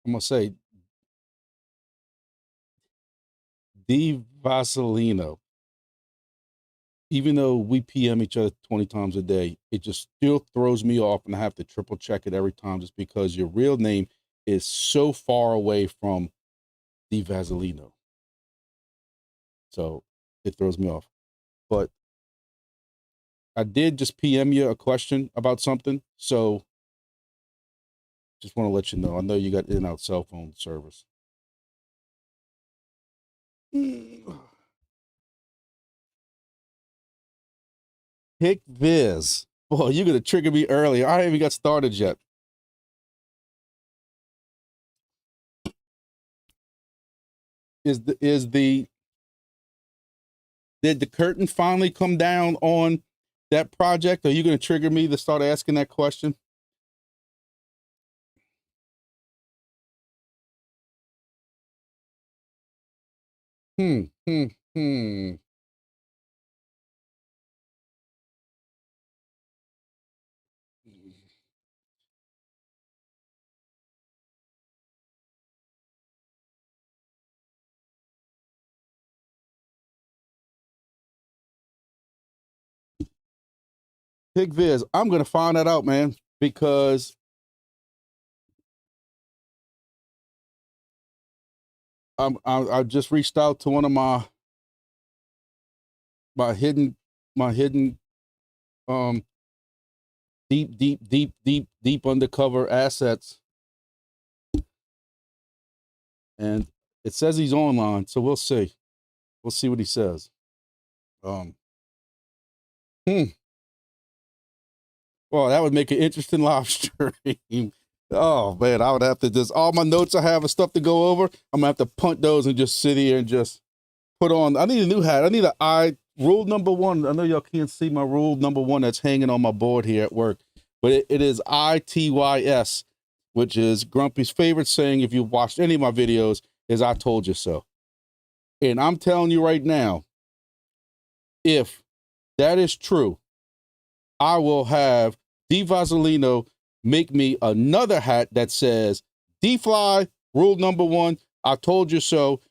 I'm gonna say the Vaselino. Even though we PM each other 20 times a day, it just still throws me off, and I have to triple check it every time just because your real name is so far away from the Vaselino. So it throws me off. But I did just PM you a question about something. So just want to let you know. I know you got in and out cell phone service. Hick Viz. Boy, you're going to trigger me early. I haven't even got started yet. Did the curtain finally come down on that project? Are you going to trigger me to start asking that question? Hmm. Hick Viz, I'm going to find that out, man, because I just reached out to one of my hidden deep undercover assets, and it says he's online, so we'll see what he says. Well, that would make an interesting live stream. Oh man, I would have to just, all my notes I have and stuff to go over, I'm gonna have to punt those and just sit here and just put on. I need a new hat. I need rule number 1. I know y'all can't see my rule number 1 that's hanging on my board here at work, but it is ITYS, which is Grumpy's favorite saying, if you've watched any of my videos, is I told you so. And I'm telling you right now, if that is true, I will have D Vaselino make me another hat that says D-Fly, rule number 1, I told you so.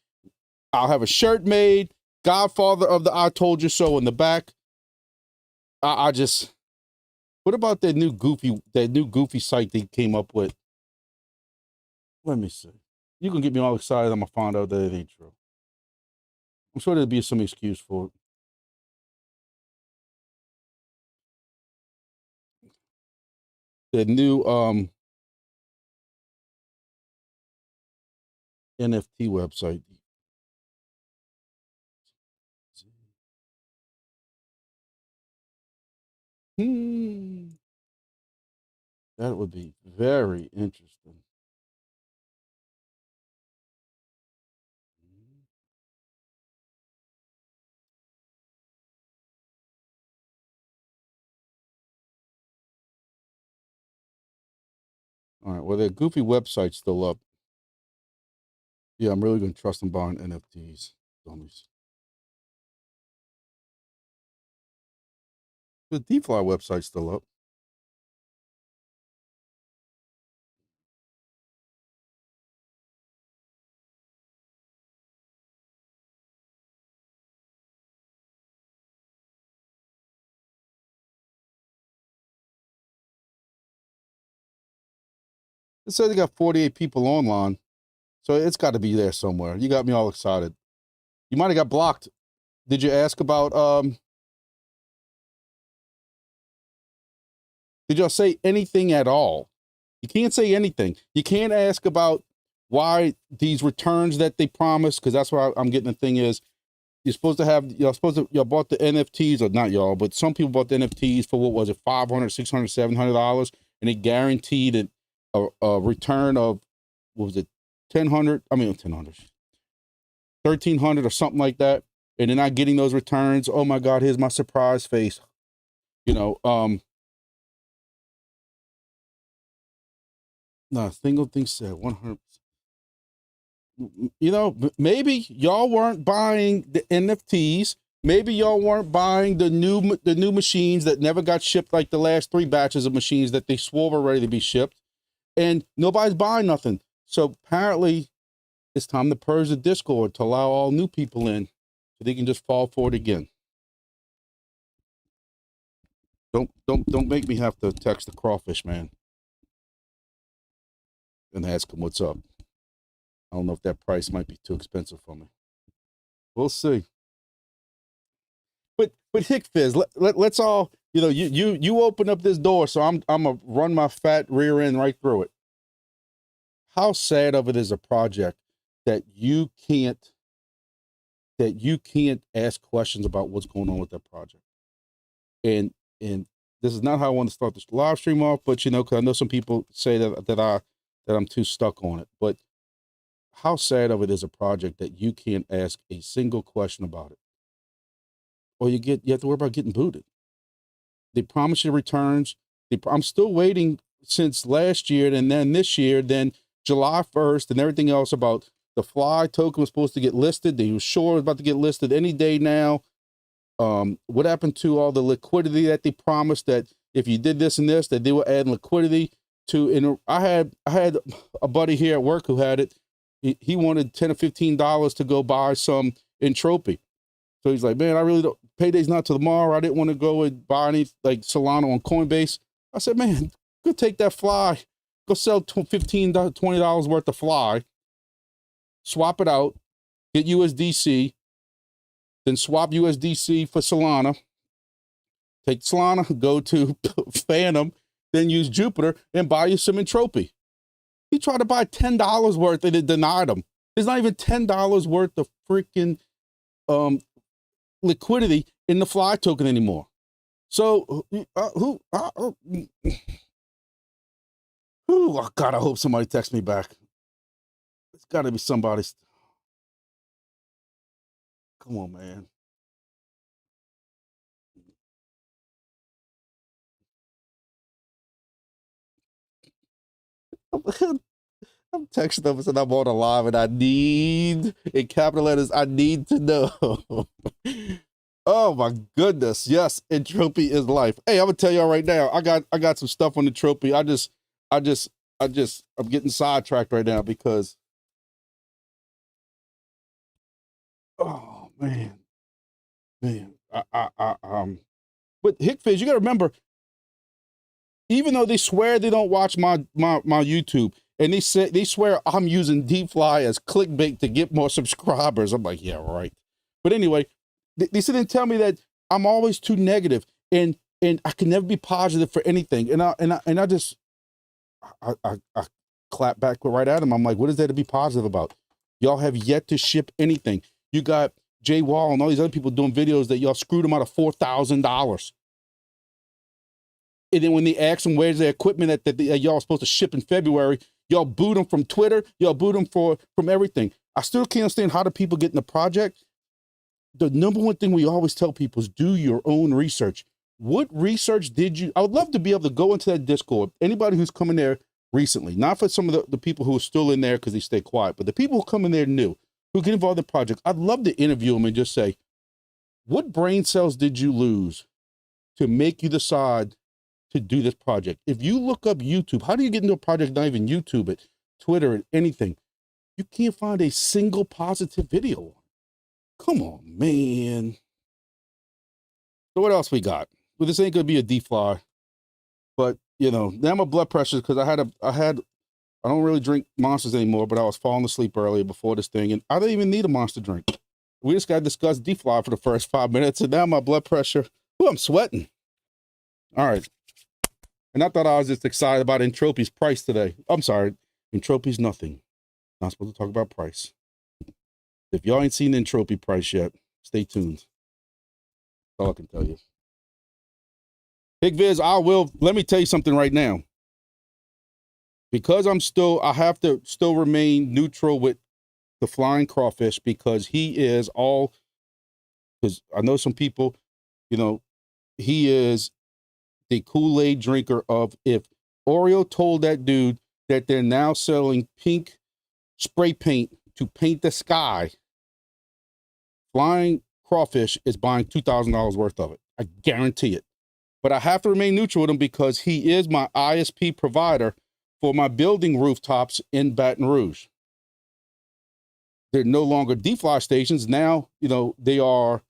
I'll have a shirt made, Godfather of the I told you so in the back. I just, what about that new goofy site they came up with? Let me see. You can get me all excited. I'm gonna find out that it ain't true. I'm sure there'll be some excuse for it. The new NFT website. That would be very interesting. All right, well, their goofy website's still up. Yeah, I'm really going to trust them buying NFTs. Dummies. The DeFi website's still up. It says they got 48 people online, so it's got to be there somewhere. You got me all excited. You might have got blocked. Did you ask about, did y'all say anything at all? You can't say anything. You can't ask about why these returns that they promised, because that's why I'm getting the thing is, y'all bought the NFTs, or not y'all, but some people bought the NFTs for, what was it, $500, $600, $700, and it guaranteed a return of, what was it, 1,300 or something like that, and they're not getting those returns. Oh my God, here's my surprise face. No, single thing said 100. Maybe y'all weren't buying the NFTs. Maybe y'all weren't buying the new machines that never got shipped, like the last 3 batches of machines that they swore were ready to be shipped, and nobody's buying nothing. So apparently it's time to purge the Discord to allow all new people in so they can just fall for it again. Don't make me have to text the crawfish man and ask him what's up. I don't know if that price might be too expensive for me. We'll see. But Hick Fizz, let's all, you know, you open up this door, so I'm gonna run my fat rear end right through it. How sad of it is a project that you can't ask questions about what's going on with that project. And this is not how I want to start this live stream off, but you know, because I know some people say that I'm too stuck on it. But how sad of it is a project that you can't ask a single question about it, or you have to worry about getting booted. They promise you returns. I'm still waiting since last year, and then this year, then July 1st, and everything else about the Fly token was supposed to get listed. They were sure it was about to get listed any day now. What happened to all the liquidity that they promised that if you did this and this, that they were adding liquidity to? And I had a buddy here at work who had it. He wanted $10 or $15 to go buy some Entropy. So he's like, man, I really don't, payday's not till tomorrow. I didn't want to go and buy any like Solana on Coinbase. I said, man, go take that Fly, go sell $15, $20 worth of Fly, swap it out, get USDC, then swap USDC for Solana, take Solana, go to Phantom, then use Jupiter and buy you some Entropy. He tried to buy $10 worth and it denied him. There's not even $10 worth of freaking liquidity in the Fly token anymore. So oh God, I hope somebody texts me back. It's got to be somebody. Come on, man. I'm texting them and said I'm on a live and I need, in capital letters, I need to know. Oh my goodness. Yes, Entropy is life. Hey, I'm gonna tell y'all right now, I got some stuff on Entropy. I'm getting sidetracked right now because, oh man. But Hick Fizz, you gotta remember, even though they swear they don't watch my YouTube, and they swear I'm using DeFly as clickbait to get more subscribers. I'm like, yeah, right. But anyway, they sit and tell me that I'm always too negative and I can never be positive for anything. And I just clap back right at them. I'm like, what is there to be positive about? Y'all have yet to ship anything. You got Yall and all these other people doing videos that y'all screwed them out of $4,000. And then when they ask them where's their equipment that y'all supposed to ship in February, y'all boot them from Twitter, y'all boot them from everything. I still can't understand how do people get in the project. The number one thing we always tell people is do your own research. What research did you? I would love to be able to go into that Discord. Anybody who's coming there recently, not for some of the people who are still in there because they stay quiet, but the people who come in there new, who get involved in the project, I'd love to interview them and just say, what brain cells did you lose to make you decide to do this project? If you look up YouTube, how do you get into a project, not even YouTube it, Twitter and anything? You can't find a single positive video. Come on, man. So what else we got? Well, this ain't gonna be a DeFly, but you know, now my blood pressure, because I don't really drink monsters anymore, but I was falling asleep earlier before this thing, and I didn't even need a monster drink. We just got to discuss DeFly for the first 5 minutes, and now my blood pressure, I'm sweating. All right. And I thought I was just excited about Entropy's price today. I'm sorry, Entropy's nothing. Not supposed to talk about price. If y'all ain't seen the Entropy price yet, stay tuned. That's all I can tell you. Hick Fizz, let me tell you something right now. Because I have to still remain neutral with the flying crawfish because because I know some people, you know, he is the Kool-Aid drinker of, if Oreo told that dude that they're now selling pink spray paint to paint the sky, flying crawfish is buying $2,000 worth of it. I guarantee it. But I have to remain neutral with him because he is my ISP provider for my building rooftops in Baton Rouge. They're no longer DeFi stations. Now, you know, they are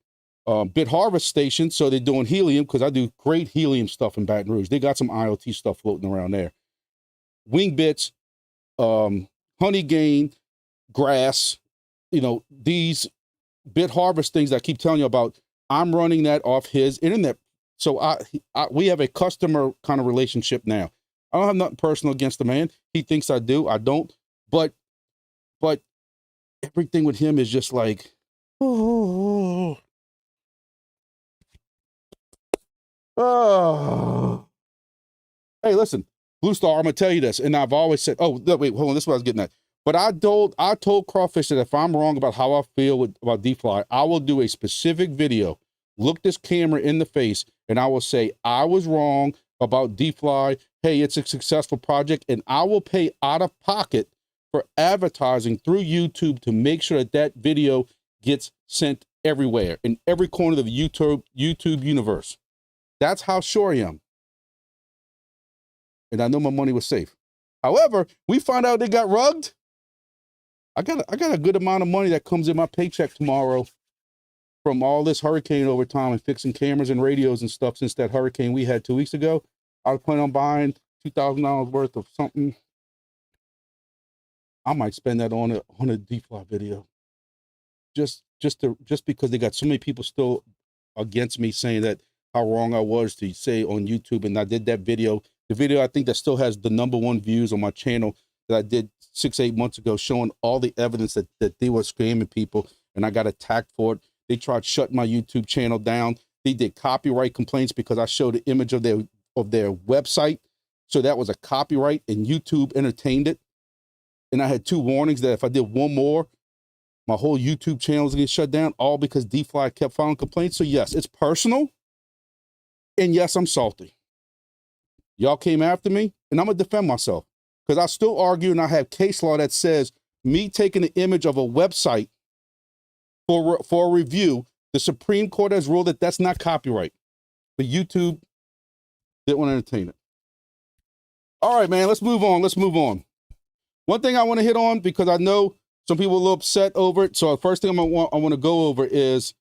Bit Harvest stations. So they're doing helium, because I do great helium stuff in Baton Rouge. They got some IoT stuff floating around there. Wingbits, honey gain, grass, you know, these Bit Harvest things I keep telling you about, I'm running that off his internet. So we have a customer kind of relationship now. I don't have nothing personal against the man. He thinks I do. I don't. But everything with him is just like, oh. Hey, listen, Blue Star, I'm gonna tell you this, and I've always said, oh, wait, hold on, this is what I was getting at. But I told Crawfish that if I'm wrong about how I feel about DeFi, I will do a specific video, look this camera in the face, and I will say, I was wrong about DeFi. Hey, it's a successful project, and I will pay out of pocket for advertising through YouTube to make sure that that video gets sent everywhere, in every corner of the YouTube universe. That's how sure I am. And I know my money was safe. However, we found out they got rugged. I got a good amount of money that comes in my paycheck tomorrow from all this hurricane overtime and fixing cameras and radios and stuff since that hurricane we had 2 weeks ago. I was planning on buying $2,000 worth of something. I might spend that on a DeFi video. Just because they got so many people still against me saying that how wrong I was to say on YouTube. And I did that video, the video I think that still has the #1 views on my channel that I did 6-8 months ago, showing all the evidence that they were scamming people, and I got attacked for it. They tried shutting my YouTube channel down. They did copyright complaints because I showed the image of their website. So that was a copyright, and YouTube entertained it. And I had 2 warnings that if I did one more, my whole YouTube channel was gonna get shut down, all because DeFi kept filing complaints. So yes, it's personal. And yes, I'm salty. Y'all came after me, and I'm gonna defend myself, because I still argue, and I have case law that says me taking the image of a website for a review, the Supreme Court has ruled that that's not copyright. But YouTube didn't want to entertain it. All right, man, let's move on. One thing I want to hit on, because I know some people are a little upset over it. So the first thing I want to go over is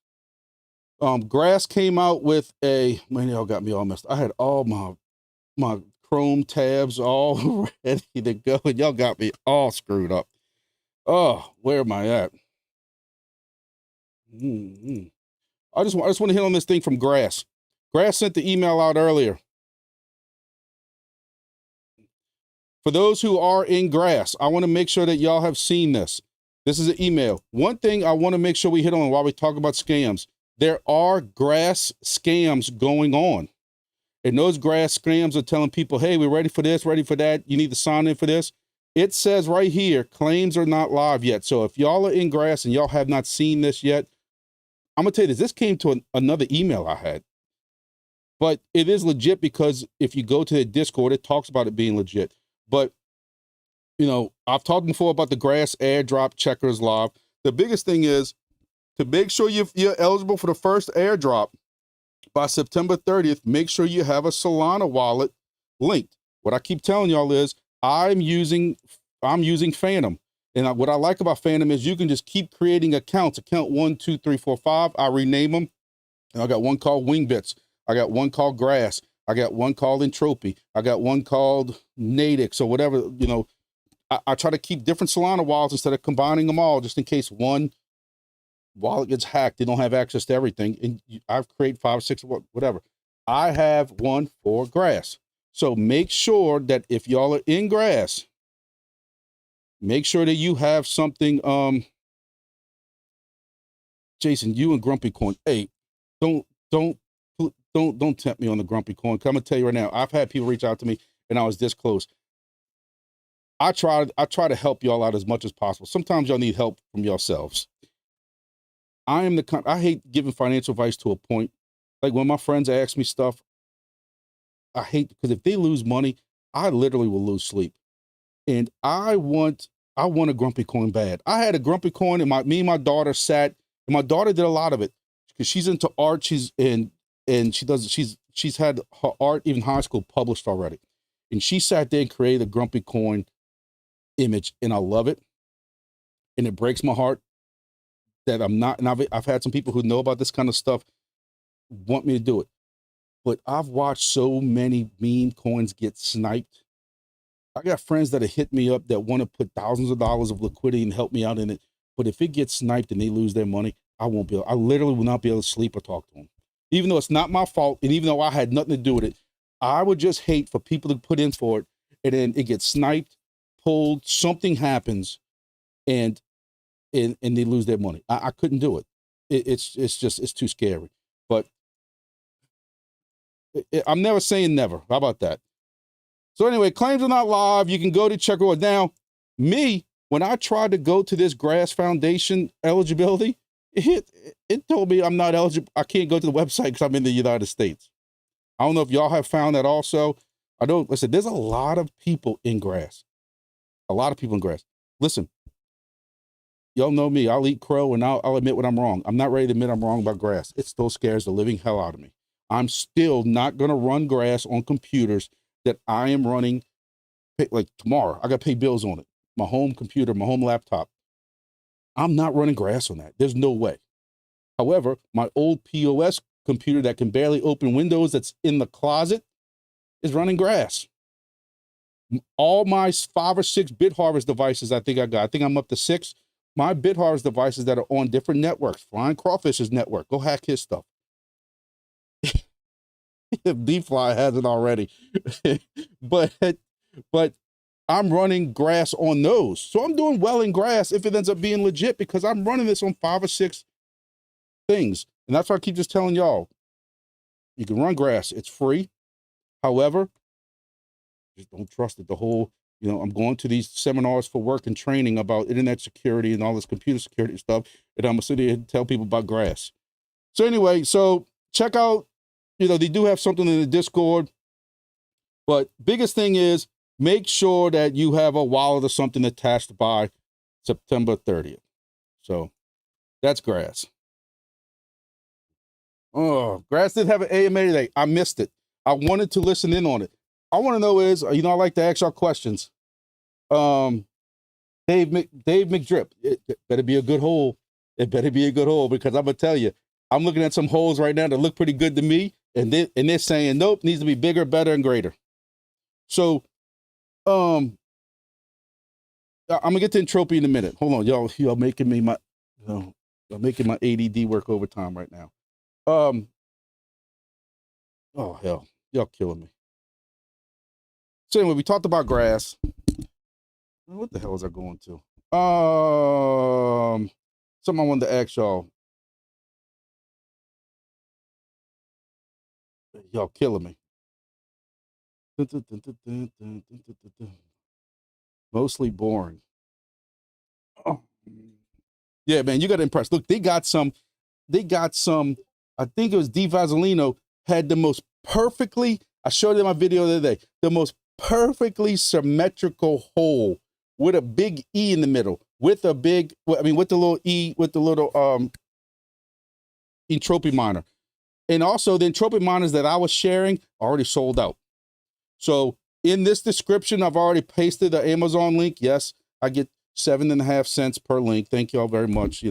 Grass came out with man, y'all got me all messed up. I had all my Chrome tabs all ready to go, and y'all got me all screwed up. Oh, where am I at? I just want to hit on this thing from Grass. Grass sent the email out earlier. For those who are in Grass, I want to make sure that y'all have seen this. This is an email. One thing I want to make sure we hit on while we talk about scams, there are Grass scams going on. And those Grass scams are telling people, hey, we're ready for this, ready for that. You need to sign in for this. It says right here, claims are not live yet. So if y'all are in Grass and y'all have not seen this yet, I'm going to tell you this. This came to another email I had. But it is legit, because if you go to the Discord, it talks about it being legit. But, you know, I've talked before about the Grass airdrop checkers live. The biggest thing is to make sure you're eligible for the first airdrop by September 30th. Make sure you have a Solana wallet linked. What I keep telling y'all is I'm using Phantom. And what I like about Phantom is you can just keep creating accounts. Account 1, 2, 3, 4, 5. I rename them. And I got one called Wingbits. I got one called Grass. I got one called Entropy. I got one called Nadix or whatever. You know, I try to keep different Solana wallets instead of combining them all, just in case one wallet gets hacked. They don't have access to everything. And I've created 5 or 6, whatever. I have one for Grass. So make sure that if y'all are in Grass, make sure that you have something. Jason, you and Grumpy Coin. Hey, don't tempt me on the Grumpy Coin. I'm gonna tell you right now, I've had people reach out to me and I was this close. I try to help y'all out as much as possible. Sometimes y'all need help from yourselves. I hate giving financial advice to a point. Like when my friends ask me stuff, I hate, because if they lose money, I literally will lose sleep. And I want a Grumpy Coin bad. I had a Grumpy Coin, and me and my daughter sat, and my daughter did a lot of it because she's into art. She's had her art, even high school, published already. And she sat there and created a grumpy coin image, and I love it. And it breaks my heart that I'm not, and I've had some people who know about this kind of stuff want me to do it. But I've watched so many meme coins get sniped. I got friends that have hit me up that want to put thousands of dollars of liquidity and help me out in it. But if it gets sniped and they lose their money, I won't be able, I literally will not be able to sleep or talk to them. Even though it's not my fault, and even though I had nothing to do with it, I would just hate for people to put in for it, and then it gets sniped, pulled, something happens, and they lose their money. I couldn't do it. It's too scary. But I'm never saying never. How about that? So anyway, claims are not live. You can go to check it out. Now, when I tried to go to this Grass Foundation eligibility, it told me I'm not eligible. I can't go to the website because I'm in the United States. I don't know if y'all have found that also. Listen, there's a lot of people in Grass. A lot of people in Grass. Listen, y'all know me. I'll eat crow and I'll admit when I'm wrong. I'm not ready to admit I'm wrong about Grass. It still scares the living hell out of me. I'm still not going to run Grass on computers that I am running, like tomorrow. I got to pay bills on it. My home computer, my home laptop. I'm not running Grass on that. There's no way. However, my old POS computer that can barely open Windows that's in the closet is running Grass. All my 5 or 6 BitHarvest devices, I think I'm up to 6. My BitHarvest devices that are on different networks. Flying Crawfish's network. Go hack his stuff. If DFly hasn't already. but I'm running Grass on those. So I'm doing well in Grass if it ends up being legit, because I'm running this on 5 or 6 things. And that's why I keep just telling y'all, you can run Grass. It's free. However, just don't trust it. I'm going to these seminars for work and training about internet security and all this computer security stuff. And I'm going to sit here and tell people about Grass. So anyway, check out, they do have something in the Discord. But biggest thing is, make sure that you have a wallet or something attached by September 30th. So that's Grass. Oh, Grass did have an AMA today. I missed it. I wanted to listen in on it. I want to know is, I like to ask y'all questions. Dave McDrip, it better be a good hole. It better be a good hole, because I'm gonna tell you, I'm looking at some holes right now that look pretty good to me, and they're saying nope, needs to be bigger, better, and greater. So, I'm gonna get to Entropy in a minute. Hold on, y'all making me y'all making my ADD work overtime right now. Oh hell, y'all killing me. So anyway, we talked about Grass. What the hell was I going to? Something I wanted to ask y'all. Y'all killing me. Mostly boring. Oh. Yeah, man, you got to impress. Look, they got some, I think it was Di Vasolino had the most perfectly, I showed you my video the other day, the most perfectly symmetrical hole with a big E in the middle, with the little E, with the little Entropy miner. And also the Entropy miners that I was sharing already sold out. So in this description, I've already pasted the Amazon link. Yes, I get 7.5 cents per link. Thank you all very much.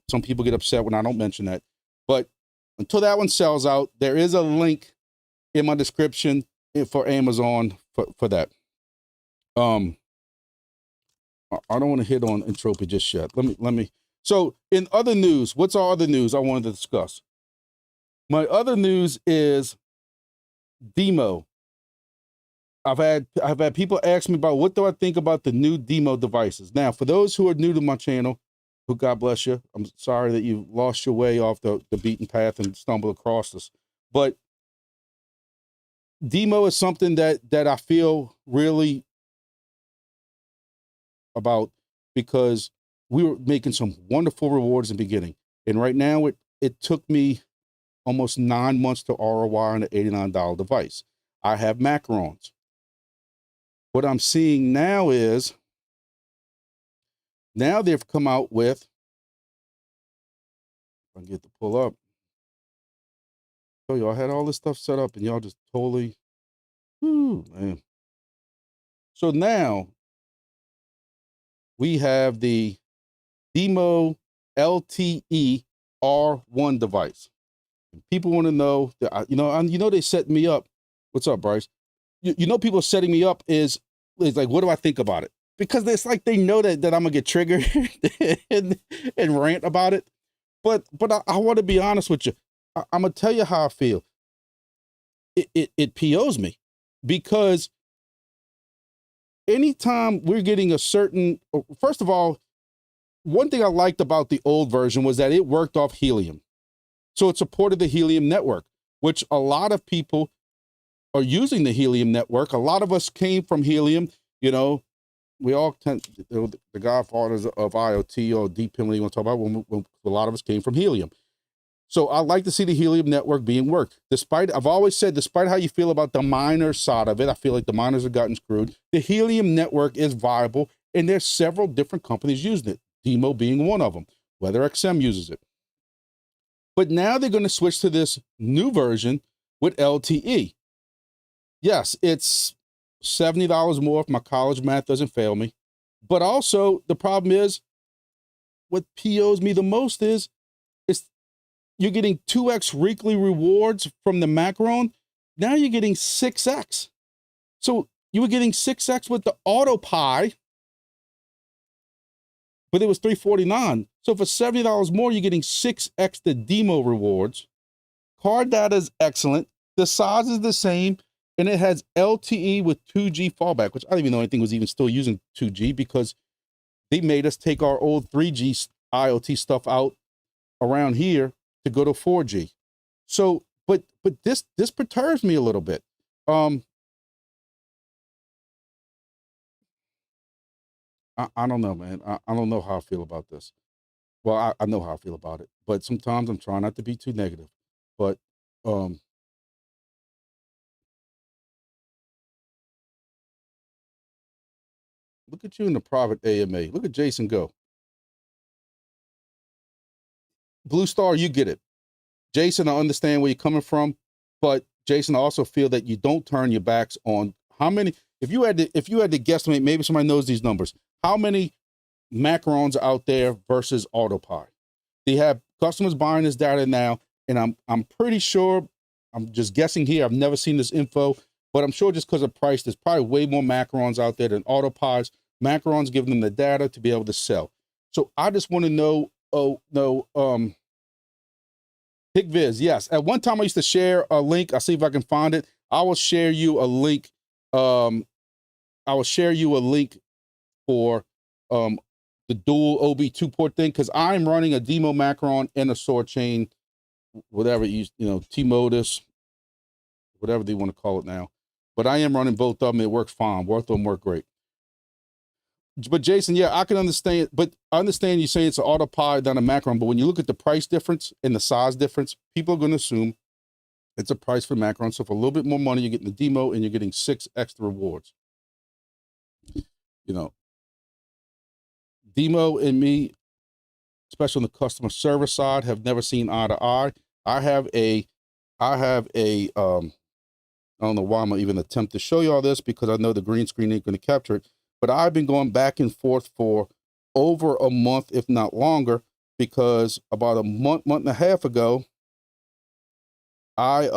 Some people get upset when I don't mention that. But until that one sells out, there is a link in my description for Amazon for that. I don't want to hit on Entropy just yet. Let me. So in other news, what's our other news I wanted to discuss? My other news is DIMO. I've had people ask me about what do I think about the new DIMO devices. Now, for those who are new to my channel, who God bless you, I'm sorry that you lost your way off the beaten path and stumbled across us. But DIMO is something that I feel really about, because we were making some wonderful rewards in the beginning. And right now it took me almost 9 months to ROI on an $89 device. I have macarons. What I'm seeing now is, now they've come out with, if I can get to pull up. So y'all had all this stuff set up and y'all just totally, man. So now we have the DIMO LTE R1 device. People want to know that, they set me up. What's up, Bryce? People setting me up is like, what do I think about it? Because it's like they know that I'm gonna get triggered and rant about it. But I want to be honest with you. I'm gonna tell you how I feel. It POs me, because anytime we're getting a certain, first of all, one thing I liked about the old version was that it worked off helium. So it supported the helium network, which a lot of people are using the helium network. A lot of us came from helium. We all tend, the godfathers of IoT or deep helium, you want to talk about, when a lot of us came from helium. So I like to see the helium network being worked. I've always said, despite how you feel about the miner side of it, I feel like the miners have gotten screwed. The helium network is viable, and there's several different companies using it, DIMO being one of them. WeatherXM uses it. But now they're going to switch to this new version with LTE. Yes, it's $70 more if my college math doesn't fail me. But also, the problem is, what POs me the most is you're getting 2x weekly rewards from the Macron. Now you're getting 6x. So you were getting 6x with the AutoPi, but it was $349. So for $70 more, you're getting 6x the DIMO rewards. Card data is excellent. The size is the same, and it has LTE with 2G fallback, which I didn't even know anything was even still using 2G, because they made us take our old 3G IoT stuff out around here to go to 4G. So, but this perturbs me a little bit. I don't know, man. I don't know how I feel about this. Well, I know how I feel about it, but sometimes I'm trying not to be too negative. But look at you in the private AMA. Look at Jason go. Blue Star, you get it. Jason, I understand where you're coming from, but Jason, I also feel that you don't turn your backs on how many. If you had to guesstimate, maybe somebody knows these numbers. How many Macrons out there versus AutoPi? They have customers buying this data now, and I'm pretty sure. I'm just guessing here. I've never seen this info, but I'm sure just because of price, there's probably way more Macrons out there than AutoPis. Macrons give them the data to be able to sell. So I just want to know. HickViz, yes. At one time, I used to share a link. I'll see if I can find it. I will share you a link. I will share you a link for the dual OB2 port thing, because I'm running a DIMO Macron and a Sword Chain, whatever T-Modus, whatever they want to call it now. But I am running both of them. It works fine. Both of them work great. But Jason, yeah, I can understand. But I understand you say it's an AutoPi than a Macron. But when you look at the price difference and the size difference, people are going to assume it's a price for Macron. So for a little bit more money, you're getting the DIMO and you're getting 6 extra rewards. DIMO and me, especially on the customer service side, have never seen eye to eye. I have a I don't know why I'm gonna even attempt to show you all this, because I know the green screen ain't going to capture it. But I've been going back and forth for over a month, if not longer, because about a month and a half ago, I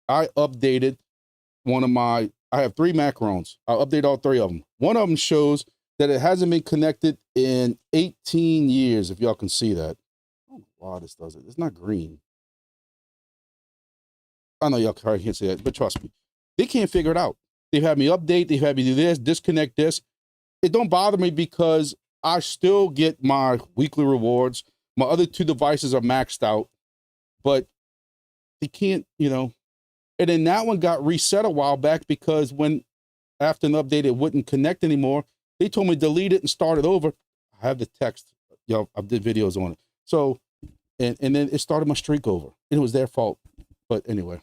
updated one of my. I have 3 Macrons. I'll update all 3 of them. One of them shows that it hasn't been connected in 18 years, if y'all can see that. I don't know why this does it. It's not green. I know y'all probably can't see that, but trust me, they can't figure it out. They've had me update, they've had me do this, disconnect this. It don't bother me because I still get my weekly rewards. My other 2 devices are maxed out, but they can't, And then that one got reset a while back, because when after an update it wouldn't connect anymore, they told me delete it and start it over. I have the text. I did videos on it. So, and then it started my streak over, and it was their fault. But anyway,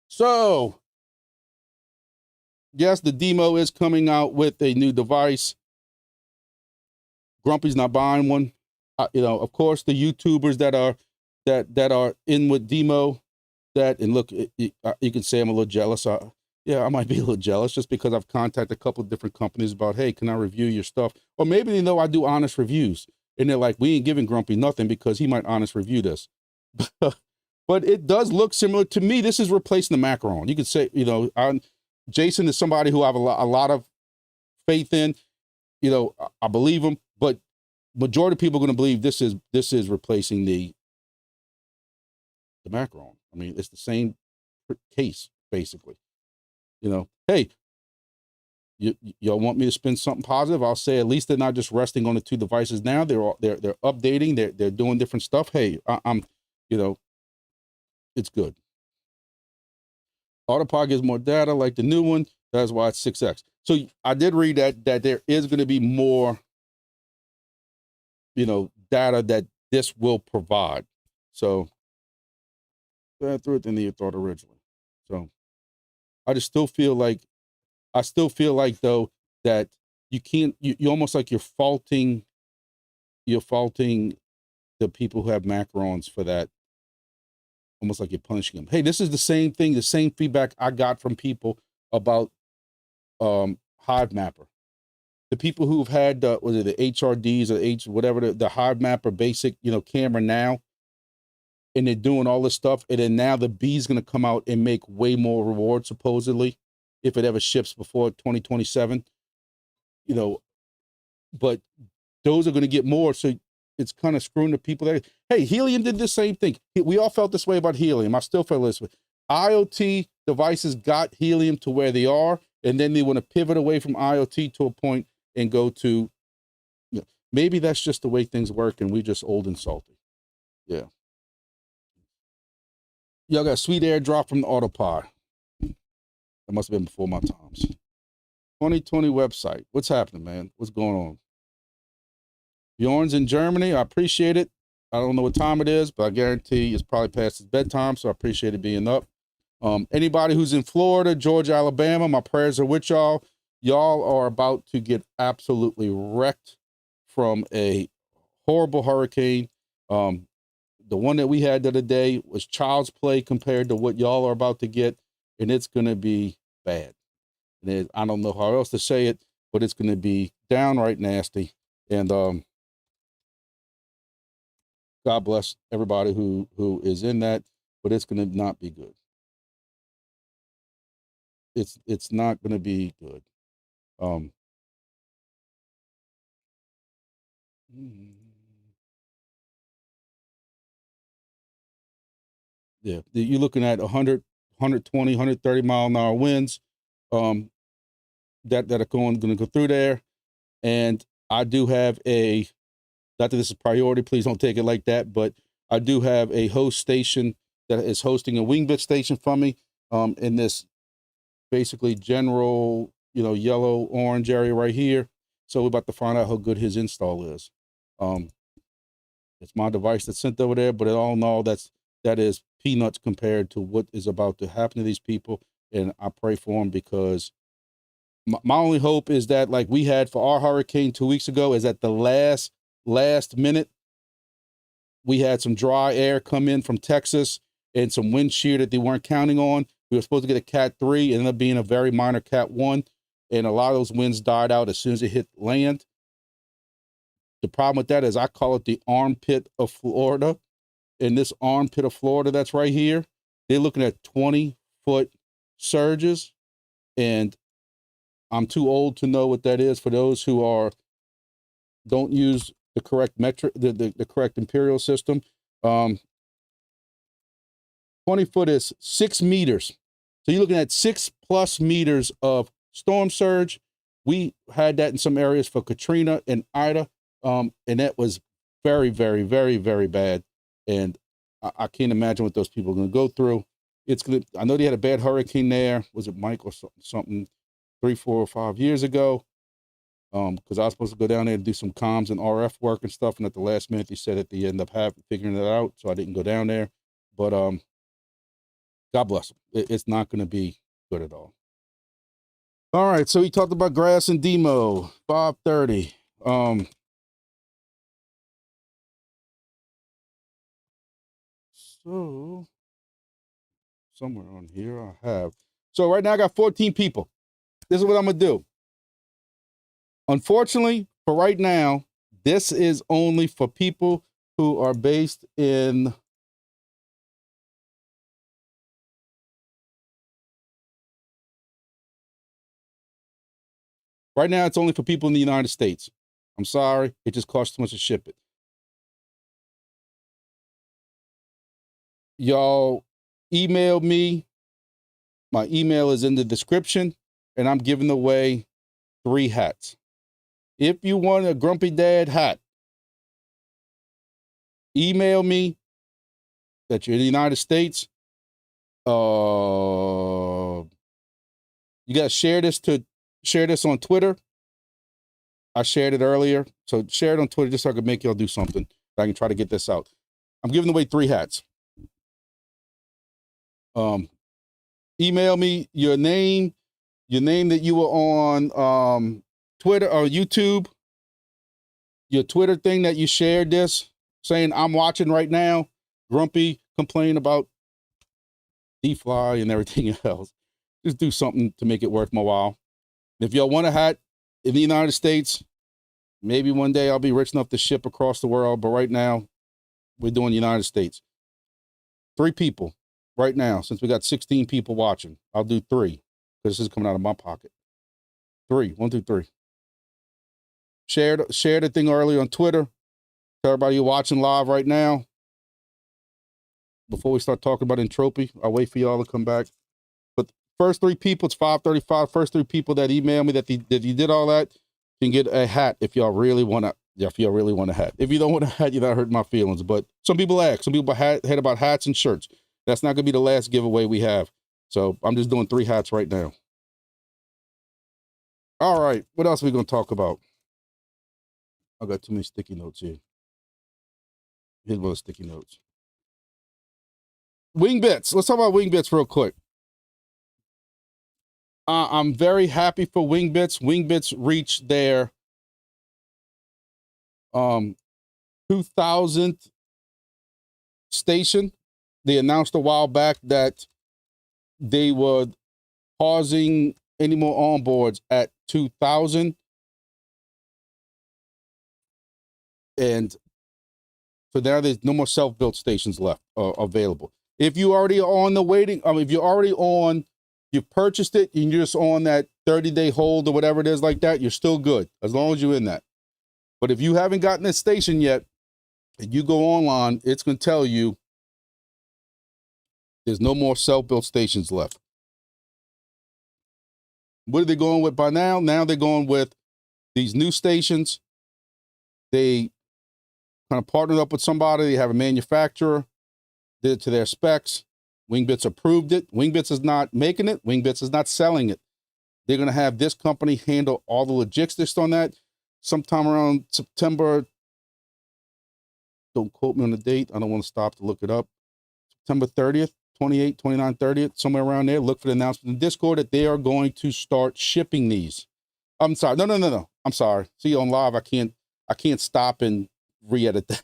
so yes, the DIMO is coming out with a new device. Grumpy's not buying one. Of course, the YouTubers that are in with DIMO, and look, you can say I'm a little jealous. yeah, I might be a little jealous just because I've contacted a couple of different companies about, hey, can I review your stuff? Or maybe they know I do honest reviews. And they're like, we ain't giving Grumpy nothing because he might honest review this. But it does look similar to me. This is replacing the macaron. You could say, Jason is somebody who I have a lot of faith in. I believe him, but majority of people are going to believe this is replacing the macaron. I mean, it's the same case basically. Hey, y'all want me to spin something positive? I'll say at least they're not just resting on the two devices now. They're updating. They're doing different stuff. Hey, I'm it's good. Autopod gives more data like the new one. That's why it's 6x. So I did read that there is going to be more, data that this will provide. So I threw it than you thought originally. So I still feel like though that you can't, you almost like you're faulting the people who have macarons for that. Almost like you're punishing them. Hey, this is the same thing, the same feedback I got from people about Hive Mapper. The people who've had the HRDs or whatever the Hive Mapper basic, camera now, and they're doing all this stuff, and then now the B's gonna come out and make way more rewards supposedly, if it ever ships before 2027. But those are gonna get more, so it's kind of screwing the people there. Hey, Helium did the same thing. We all felt this way about Helium. I still feel this way. IoT devices got Helium to where they are, and then they want to pivot away from IoT to a point and go to, maybe that's just the way things work, and we just old and salty. Yeah. Y'all got a sweet airdrop from the Autopod. That must have been before my times. 2020 website. What's happening, man? What's going on? Bjorn's in Germany. I appreciate it. I don't know what time it is, but I guarantee it's probably past his bedtime, so I appreciate it being up. Anybody who's in Florida, Georgia, Alabama, my prayers are with y'all. Y'all are about to get absolutely wrecked from a horrible hurricane. The one that we had the other day was child's play compared to what y'all are about to get, and it's going to be bad. And I don't know how else to say it, but it's going to be downright nasty. And God bless everybody who is in that, but it's going to not be good. It's not going to be good. Yeah, you're looking at 100, 120, 130 mile an hour winds that are going to go through there. And I do have not that this is priority, please don't take it like that, but I do have a host station that is hosting a Wingbits station for me in this basically general, yellow, orange area right here. So we're about to find out how good his install is. It's my device that's sent over there, but all in all, that is peanuts compared to what is about to happen to these people. And I pray for them, because my only hope is that, like we had for our hurricane 2 weeks ago, is at the last minute, we had some dry air come in from Texas and some wind shear that they weren't counting on. We were supposed to get a Cat 3, it ended up being a very minor Cat 1, and a lot of those winds died out as soon as it hit land. The problem with that is I call it the armpit of Florida. In this armpit of Florida that's right here, they're looking at 20-foot surges, and I'm too old to know what that is. For those who don't use the correct metric, the correct imperial system, 20 foot is 6 meters. So you're looking at 6+ meters of storm surge. We had that in some areas for Katrina and Ida, and that was very, very, very, very bad. And I can't imagine what those people are going to go through. I know they had a bad hurricane there. Was it Mike or something 3, 4, or 5 years ago? Because I was supposed to go down there and do some comms and RF work and stuff, and at the last minute they said that they end up figuring it out, so I didn't go down there. But God bless them. It's not going to be good at all. All right, so we talked about grass and DIMO, 5:30. So somewhere on here I have. So right now I got 14 people. This is what I'm gonna do. Unfortunately, for right now, this is only for people who are based in right now, it's only for people in the United States. I'm sorry, it just costs too much to ship it. Y'all email me. My email is in the description, and I'm giving away 3 hats. If you want a Grumpy Dad hat, email me that you're in the United States. You gotta share this on Twitter. I shared it earlier, so share it on Twitter just so I can make y'all do something. I can try to get this out. I'm giving away 3 hats. Email me your name that you were on Twitter or YouTube, your Twitter thing that you shared this, saying I'm watching right now. Grumpy complain about DeFly and everything else. Just do something to make it worth my while. If y'all want a hat in the United States, maybe one day I'll be rich enough to ship across the world, but right now we're doing the United States. 3 people right now, since we got 16 people watching. I'll do 3 because this is coming out of my pocket. 3, 1, 2, 3. Share the thing earlier on Twitter. Tell everybody you're watching live right now. Before we start talking about Entropy, I'll wait for y'all to come back. But first 3 people, it's 5:35. First 3 people that email me that you did all that, you can get a hat if y'all really want to. If y'all really want a hat. If you don't want a hat, you're not hurting my feelings. But some people ask. Some people had about hats and shirts. That's not going to be the last giveaway we have. So I'm just doing 3 hats right now. All right. What else are we going to talk about? I got too many sticky notes here. Here's one of the sticky notes. Wingbits. Let's talk about Wingbits real quick. I'm very happy for Wingbits. Wingbits reached their 2000th station. They announced a while back that they were pausing any more onboards at 2000. And so now there's no more self-built stations left available. If you already on the waiting, if you're already on, you purchased it and you're just on that 30-day hold or whatever it is like that, you're still good as long as you're in that. But if you haven't gotten a station yet, and you go online, it's going to tell you there's no more self-built stations left. What are they going with by now? Now they're going with these new stations. They kind of partnered up with somebody. They have a manufacturer, did it to their specs. Wingbits approved it. Wingbits is not making it. Wingbits is not selling it. They're going to have this company handle all the logistics on that. Sometime around September, don't quote me on the date. I don't want to stop to look it up. September 30th, 28th, 29th, 30th, somewhere around there. Look for the announcement in Discord that they are going to start shipping these. I'm sorry. No. I'm sorry. See, on live, I can't stop and re-edit that.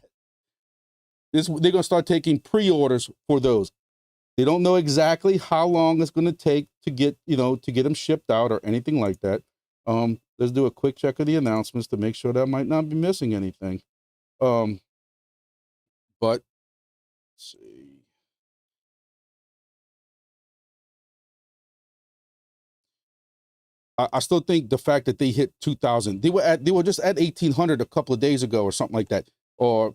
They're going to start taking pre-orders for those. They don't know exactly how long it's going to take to get them shipped out or anything like that. Let's do a quick check of the announcements to make sure that I might not be missing anything. But let's see. I still think the fact that they hit 2,000, they were just at 1,800 a couple of days ago or something like that, or a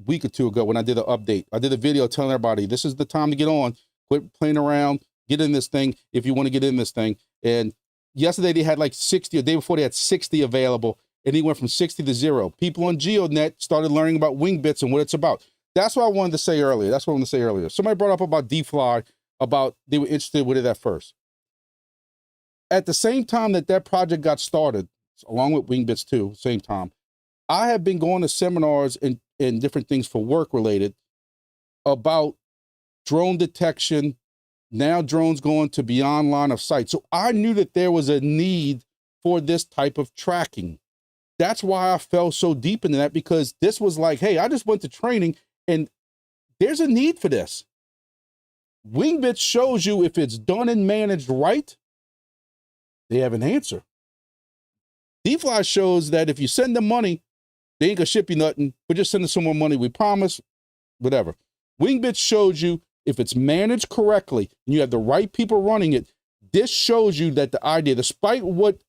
week or 2 ago when I did an update. I did a video telling everybody this is the time to get on, quit playing around, get in this thing if you want to get in this thing. And yesterday they had like 60, a day before they had 60 available, and they went from 60 to 0. People on GeoNet started learning about Wingbits and what it's about. That's what I wanted to say earlier. Somebody brought up about DeFly, about they were interested with it at first. At the same time that project got started, along with Wingbits too, same time, I have been going to seminars and different things for work related about drone detection. Now drones going to beyond line of sight. So I knew that there was a need for this type of tracking. That's why I fell so deep into that, because this was like, hey, I just went to training and there's a need for this. Wingbits shows you if it's done and managed right, they have an answer. DeFi shows that if you send them money, they ain't gonna ship you nothing, but just send us some more money, we promise, whatever. Wingbits shows you if it's managed correctly and you have the right people running it, this shows you that the idea, despite what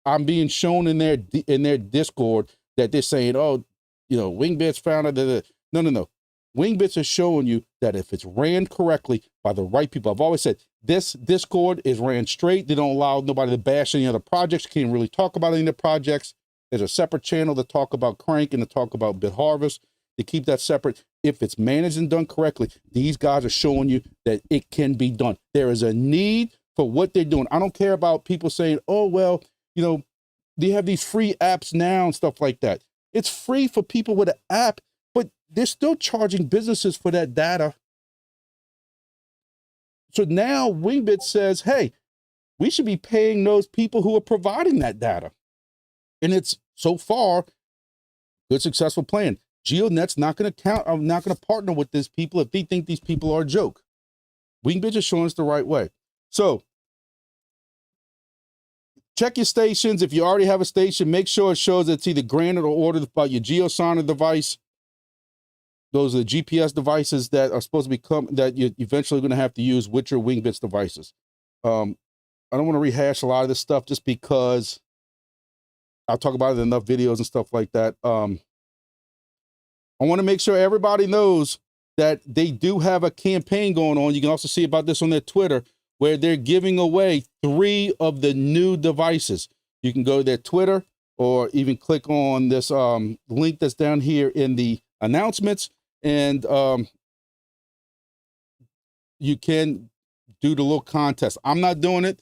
I'm being shown in their Discord, that they're saying, oh, Wingbits found it. No. Wingbits is showing you that if it's ran correctly by the right people, I've always said this Discord is ran straight. They don't allow nobody to bash any other projects. Can't really talk about any of the projects. There's a separate channel to talk about Crank and to talk about BitHarvest. They keep that separate. If it's managed and done correctly, these guys are showing you that it can be done. There is a need for what they're doing. I don't care about people saying, oh, well, they have these free apps now and stuff like that. It's free for people with an app, but they're still charging businesses for that data. So now Wingbit says, hey, we should be paying those people who are providing that data. And it's so far good, successful plan. GeoNet's not going to partner with these people if they think these people are a joke. Wingbit is showing us the right way. So check your stations. If you already have a station, make sure it shows that it's either granted or ordered by your GeoSigner device. Those are the GPS devices that are supposed to become, that you're eventually going to have to use with your Wingbits devices. I don't want to rehash a lot of this stuff just because I'll talk about it in enough videos and stuff like that. I want to make sure everybody knows that they do have a campaign going on. You can also see about this on their Twitter, where they're giving away 3 of the new devices. You can go to their Twitter or even click on this link that's down here in the announcements, and you can do the little contest. I'm not doing it,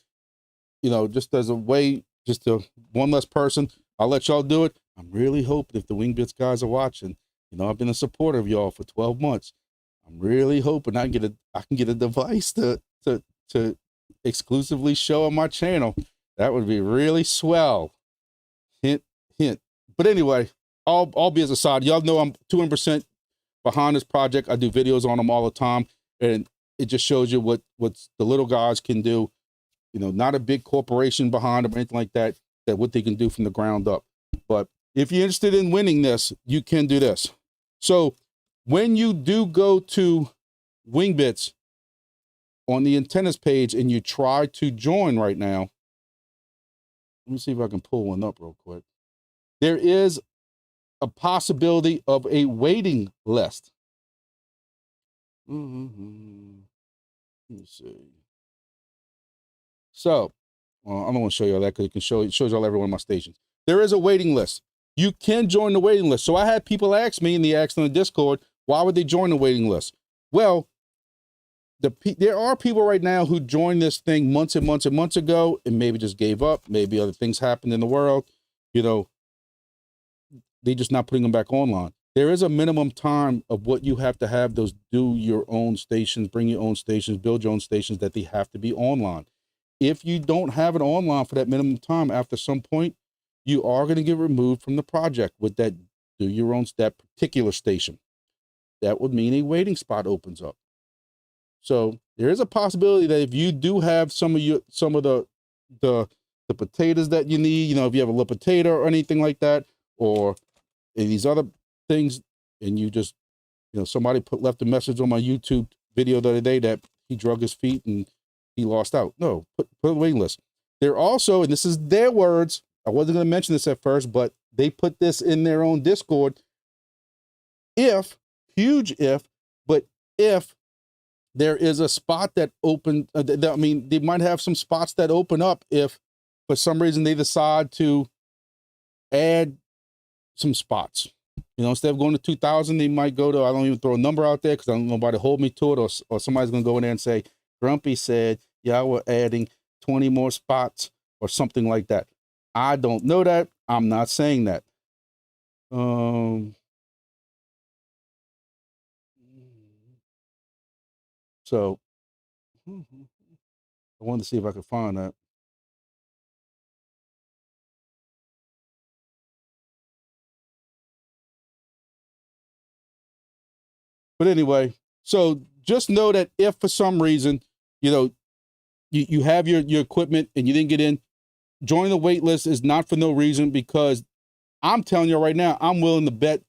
just as a way, just to one less person. I'll let y'all do it. I'm really hoping, if the Wingbits guys are watching, I've been a supporter of y'all for 12 months. I'm really hoping I can get a device to exclusively show on my channel. That would be really swell. Hint, hint. But anyway, all BS aside, y'all know I'm 200% behind this project. I do videos on them all the time, and it just shows you what the little guys can do. Not a big corporation behind them or anything like that, what they can do from the ground up. But if you're interested in winning this, you can do this. So when you do go to Wingbits on the antennas page and you try to join right now, let me see if I can pull one up real quick. There is a possibility of a waiting list. Let me see. So, I don't want to show you all that because it shows y'all every one of my stations. There is a waiting list. You can join the waiting list. So I had people ask me, and they asked on the Discord, why would they join the waiting list? Well, there are people right now who joined this thing months and months and months ago and maybe just gave up. Maybe other things happened in the world. They just not putting them back online. There is a minimum time of what you have to have those do your own stations, bring your own stations, build your own stations, that they have to be online. If you don't have it online for that minimum time, after some point, you are going to get removed from the project with that that particular station. That would mean a waiting spot opens up. So there is a possibility that if you do have some of the potatoes that you need, if you have a little potato or anything like that, or these other things, and you just, somebody left a message on my YouTube video the other day that he drug his feet and he lost out. No, put a waiting list. They're also, and this is their words, I wasn't going to mention this at first, but they put this in their own Discord. Huge if there is a spot that opened, they might have some spots that open up if for some reason they decide to add some spots. Instead of going to 2,000, they might go to, I don't even throw a number out there because I don't know nobody hold me to it, or somebody's going to go in there and say, Grumpy said, yeah, we're adding 20 more spots or something like that. I don't know that. I'm not saying that. So I wanted to see if I could find that. But anyway, so just know that if for some reason, you know, you have your equipment and you didn't get in, joining the wait list is not for no reason, because I'm telling you right now, I'm willing to bet.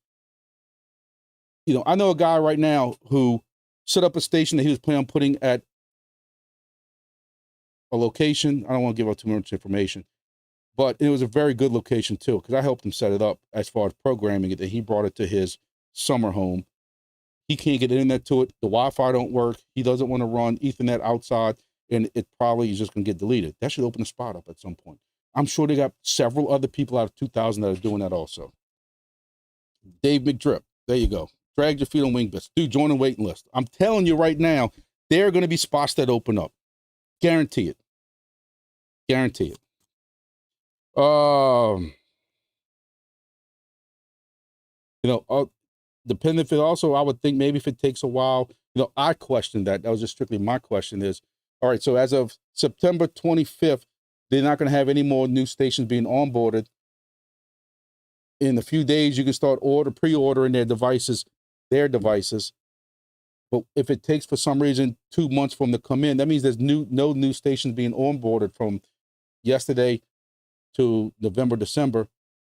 You know, I know a guy right now who set up a station that he was planning on putting at a location. I don't want to give out too much information, but it was a very good location too, because I helped him set it up as far as programming it. That he brought it to his summer home. He can't get internet to it. The Wi-Fi don't work. He doesn't want to run Ethernet outside, and it probably is just going to get deleted. That should open a spot up at some point. I'm sure they got several other people out of 2,000 that are doing that also. Dave McDrip, there you go. Drag your feet on Wingbits. Dude, join the waiting list. I'm telling you right now, there are going to be spots that open up. Guarantee it. Guarantee it. You know, depending if it also, I would think maybe if it takes a while, you know, I question that. That was just strictly my question is, all right, so as of September 25th, they're not going to have any more new stations being onboarded. In a few days, you can start pre-ordering their devices. But if it takes for some reason 2 months for them to come in, that means there's no new stations being onboarded from yesterday to November, December.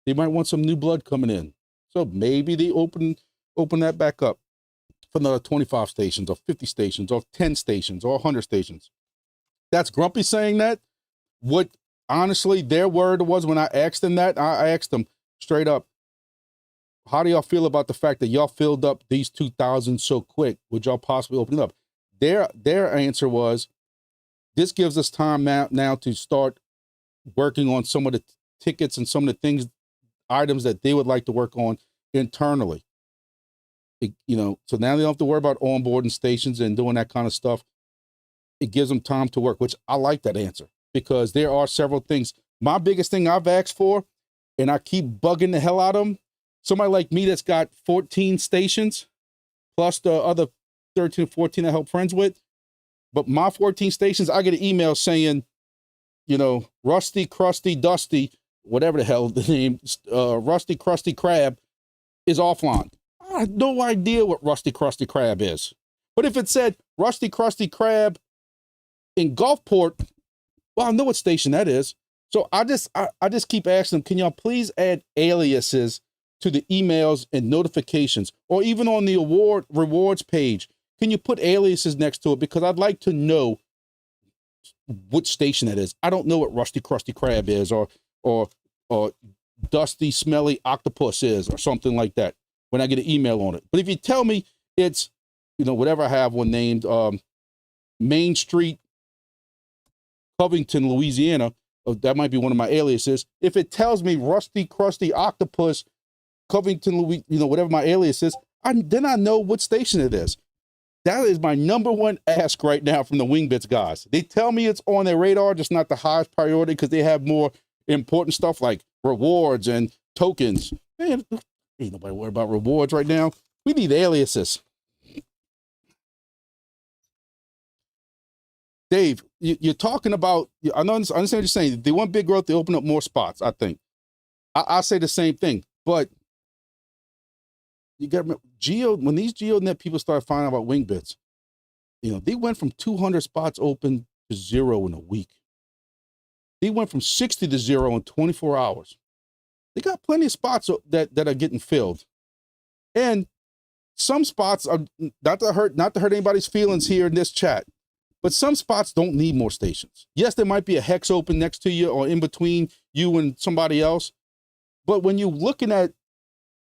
They might want some new blood coming in. So maybe they open that back up for another 25 stations or 50 stations or 10 stations or 100 stations. That's Grumpy saying that. What honestly their word was when I asked them that, I asked them straight up, how do y'all feel about the fact that y'all filled up these 2,000 so quick? Would y'all possibly open it up? Their answer was, this gives us time now to start working on some of the tickets and some of the items that they would like to work on internally. You know, so now they don't have to worry about onboarding stations and doing that kind of stuff. It gives them time to work, which I like that answer, because there are several things. My biggest thing I've asked for, and I keep bugging the hell out of them, somebody like me that's got 14 stations, plus the other 13, 14 I help friends with. But my 14 stations, I get an email saying, you know, Rusty, Krusty, Dusty, whatever the hell the name, Rusty, Krusty Krab is offline. I have no idea what Rusty, Krusty Krab is. But if it said Rusty, Krusty Krab in Gulfport, well, I know what station that is. So I just keep asking them, can y'all please add aliases to the emails and notifications, or even on the rewards page? Can you put aliases next to it? Because I'd like to know which station that is. I don't know what Rusty Krusty Krab is, or Dusty Smelly Octopus is, or something like that when I get an email on it. But if you tell me it's, you know, whatever I have one named, Main Street, Covington, Louisiana, that might be one of my aliases. If it tells me Rusty Krusty Octopus, Covington, Louisiana, you know, whatever my alias is, then I know what station it is. That is my number one ask right now from the Wingbits guys. They tell me it's on their radar, just not the highest priority, because they have more important stuff like rewards and tokens. Man, ain't nobody worried about rewards right now. We need aliases. Dave, you're talking about, I understand what you're saying. They want big growth, they open up more spots, I think. I say the same thing, but you got to remember, when these GeoNet people started finding out about Wingbits, you know, they went from 200 spots open to 0 in a week. They went from 60 to 0 in 24 hours. They got plenty of spots that are getting filled. And some spots are, not to hurt anybody's feelings here in this chat, but some spots don't need more stations. Yes, there might be a hex open next to you or in between you and somebody else. But when you're looking at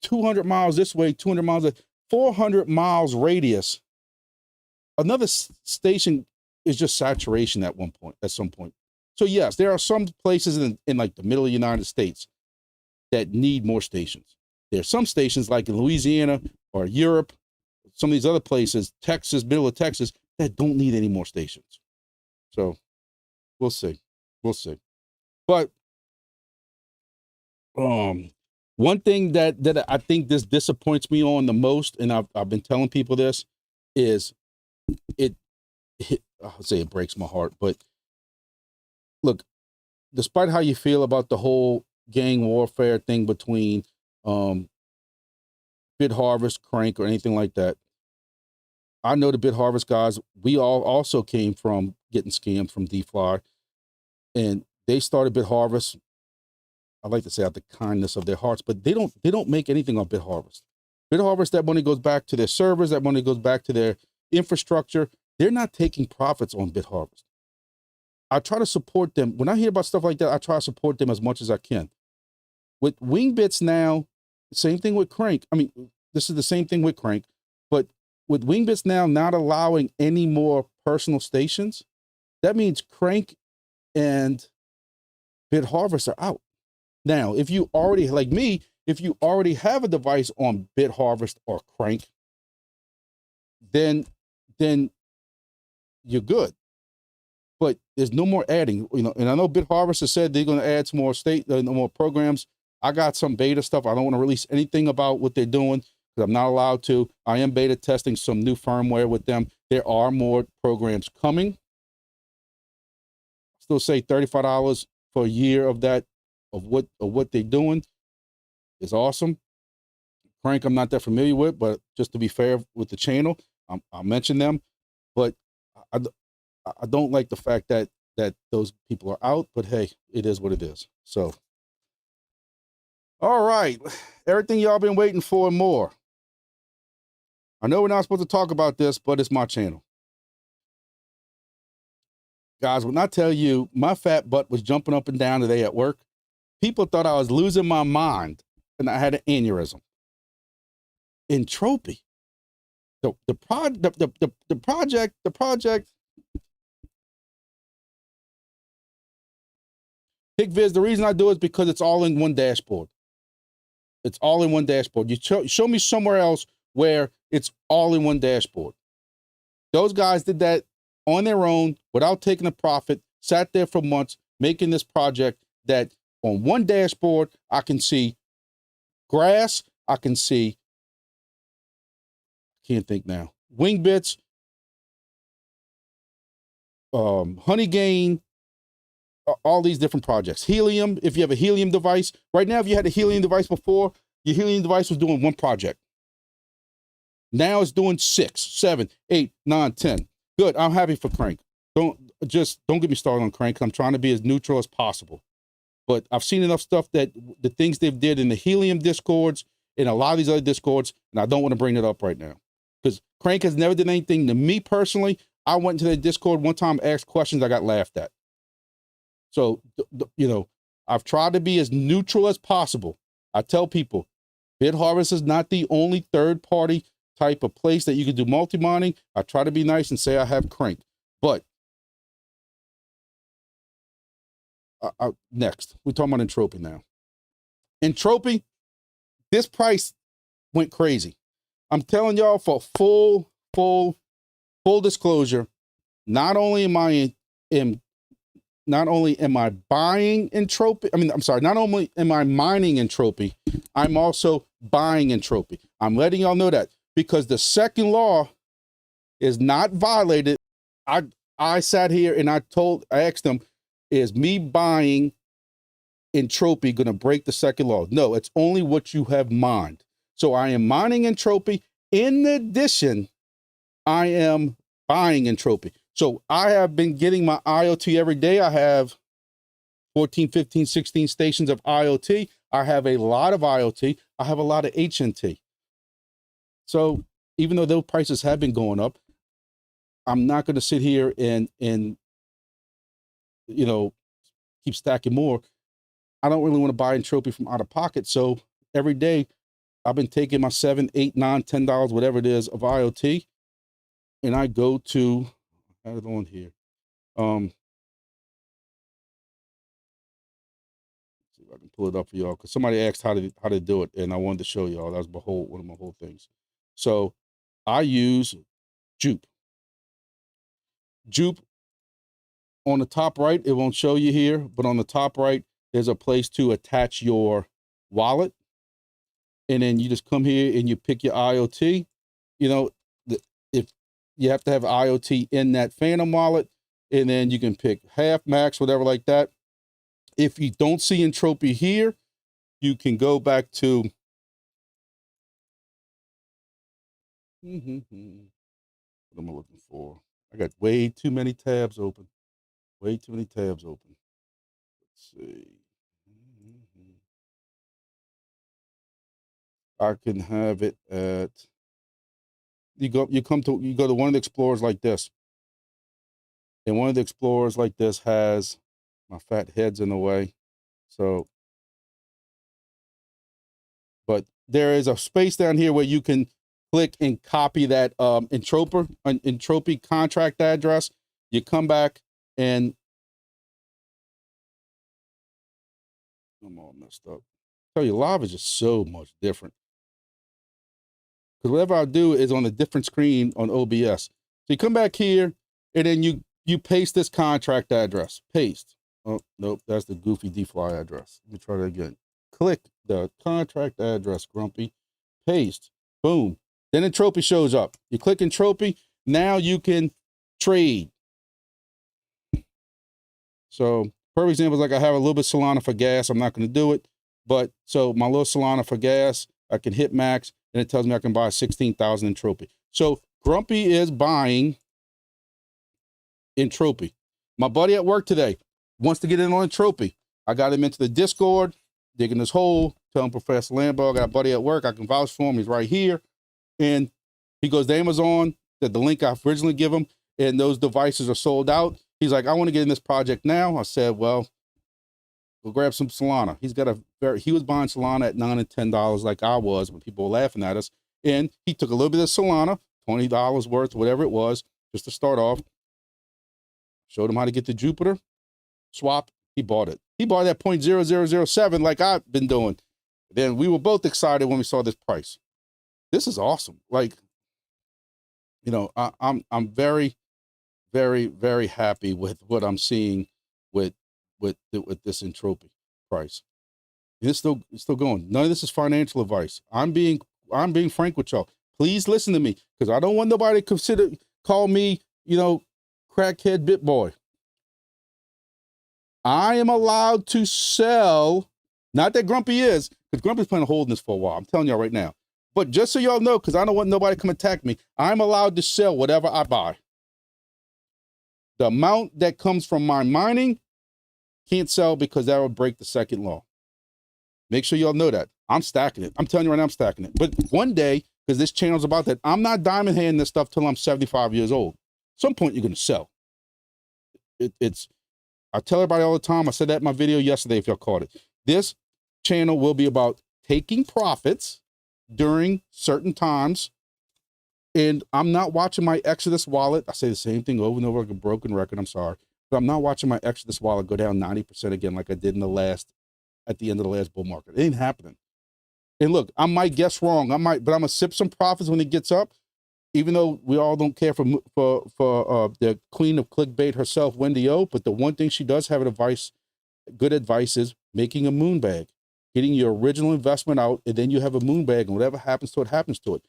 200 miles this way, 200 miles, 400 miles radius, another station is just saturation at some point. So yes, there are some places in like the middle of the United States that need more stations. There are some stations like in Louisiana or Europe, some of these other places, Texas, middle of Texas, that don't need any more stations. So we'll see. But one thing that I think this disappoints me on the most, and I've been telling people this, is I'll say it breaks my heart, but look, despite how you feel about the whole gang warfare thing between Bit Harvest, Crank, or anything like that, I know the Bit Harvest guys, we all also came from getting scammed from DeFi, and they started Bit Harvest. I like to say out the kindness of their hearts, but they don't make anything on Bit Harvest. Bit Harvest, that money goes back to their servers, that money goes back to their infrastructure. They're not taking profits on Bit Harvest. I try to support them. When I hear about stuff like that, I try to support them as much as I can. With Wingbits now, same thing with Crank. I mean, this is the same thing with Crank, but with Wingbits now not allowing any more personal stations, that means Crank and Bit Harvest are out. Now, if you already, like me, if you already have a device on Bit Harvest or Crank, then you're good. But there's no more adding, you know. And I know Bit Harvest has said they're going to add some more more programs. I got some beta stuff. I don't want to release anything about what they're doing because I'm not allowed to. I am beta testing some new firmware with them. There are more programs coming. Still say $35 for a year of that, of what they're doing is awesome. Crank, I'm not that familiar with, but just to be fair with the channel, I'll mention them. But I don't like the fact that those people are out, but hey, it is what it is. So, all right, everything y'all been waiting for and more. I know we're not supposed to talk about this, but it's my channel. Guys, when I tell you my fat butt was jumping up and down today at work, people thought I was losing my mind and I had an aneurysm. Entropy. The project. PigViz, the reason I do it is because it's all in one dashboard. It's all in one dashboard. You show me somewhere else where it's all in one dashboard. Those guys did that on their own without taking a profit, sat there for months making this project that on one dashboard, I can see grass, I can see, can't think now, Wingbits, Honeygain, all these different projects. Helium, if you have a Helium device. Right now, if you had a Helium device before, your Helium device was doing one project. Now it's doing 6, 7, 8, 9, 10. Good, I'm happy for Crank. Don't get me started on Crank. I'm trying to be as neutral as possible. But I've seen enough stuff that the things they've did in the Helium discords and a lot of these other discords, and I don't want to bring it up right now. Because Crank has never done anything to me personally. I went into the Discord one time, asked questions, I got laughed at. So, you know, I've tried to be as neutral as possible. I tell people, Bit Harvest is not the only third-party type of place that you can do multi-mining. I try to be nice and say I have Crank. But, next, we're talking about Entropy now. Entropy, this price went crazy. I'm telling y'all for full disclosure, not only am I buying Entropy, not only am I mining Entropy, I'm also buying Entropy. I'm letting y'all know that because the second law is not violated. I sat here and I asked them, is me buying Entropy going to break the second law? No, it's only what you have mined. So I am mining Entropy. In addition, I am buying Entropy. So I have been getting my IoT every day. I have 14, 15, 16 stations of IoT. I have a lot of IoT. I have a lot of HNT. So even though those prices have been going up, I'm not going to sit here and you know, keep stacking more. I don't really want to buy Entropy from out of pocket. So every day I've been taking my $7, $8, $9, $10, whatever it is of IoT, and I go to, I have it on here. See if I can pull it up for y'all because somebody asked how to do it, and I wanted to show y'all. That was one of my whole things. So I use Jupe. Jupe on the top right, it won't show you here, but on the top right, there's a place to attach your wallet. And then you just come here and you pick your IoT. You know, if you have to have IoT in that Phantom wallet, and then you can pick half, max, whatever like that. If you don't see Entropy here, you can go back to What am I looking for? I got way too many tabs open. Way too many tabs open. Let's see. I can have it at, you go to one of the explorers like this. And one of the explorers like this has, my fat head's in the way. So, but there is a space down here where you can click and copy that Entropy contract address. You come back and I'm all messed up. I tell you, live is just so much different. Because whatever I do is on a different screen on OBS. So you come back here and then you paste this contract address. Paste. Oh, nope, that's the goofy DFly address. Let me try that again. Click the contract address, Grumpy. Paste. Boom. Then Entropy shows up. You click Entropy. Now you can trade. So, for example, like I have a little bit of Solana for gas. I'm not going to do it. But so my little Solana for gas, I can hit max and it tells me I can buy 16,000 Entropy. So Grumpy is buying Entropy. My buddy at work today wants to get in on Entropy. I got him into the Discord, digging this hole, telling Professor Lambo, I got a buddy at work, I can vouch for him, he's right here. And he goes to Amazon, that the link I originally give him, and those devices are sold out. He's like, I want to get in this project now. I said, well, go grab some Solana. He was buying Solana at $9 and $10 like I was when people were laughing at us. And he took a little bit of Solana, $20 worth, whatever it was, just to start off. Showed him how to get the Jupiter swap. He bought it. He bought it at 0.0007 like I've been doing. Then we were both excited when we saw this price. This is awesome. Like, you know, I'm very, very, very happy with what I'm seeing with this Entropy price. And it's still going. None of this is financial advice. I'm being frank with y'all. Please listen to me, because I don't want nobody to call me, you know, crackhead bit boy. I am allowed to sell, not that Grumpy is, because Grumpy's planning on holding this for a while. I'm telling y'all right now. But just so y'all know, because I don't want nobody to come attack me, I'm allowed to sell whatever I buy. The amount that comes from my mining can't sell, because that would break the second law. Make sure y'all know that. I'm stacking it. I'm telling you right now, I'm stacking it. But one day, because this channel's about that, I'm not diamond handing this stuff till I'm 75 years old. At some point, you're going to sell. I tell everybody all the time, I said that in my video yesterday, if y'all caught it. This channel will be about taking profits during certain times. And I'm not watching my Exodus wallet. I say the same thing over and over like a broken record. I'm sorry. But I'm not watching my Exodus wallet go down 90% again like I did at the end of the last bull market. It ain't happening. And look, I might guess wrong. But I'm going to sip some profits when it gets up. Even though we all don't care for the queen of clickbait herself, Wendy O, but the one thing she does have good advice is making a moon bag, getting your original investment out, and then you have a moon bag, and whatever happens to it, happens to it.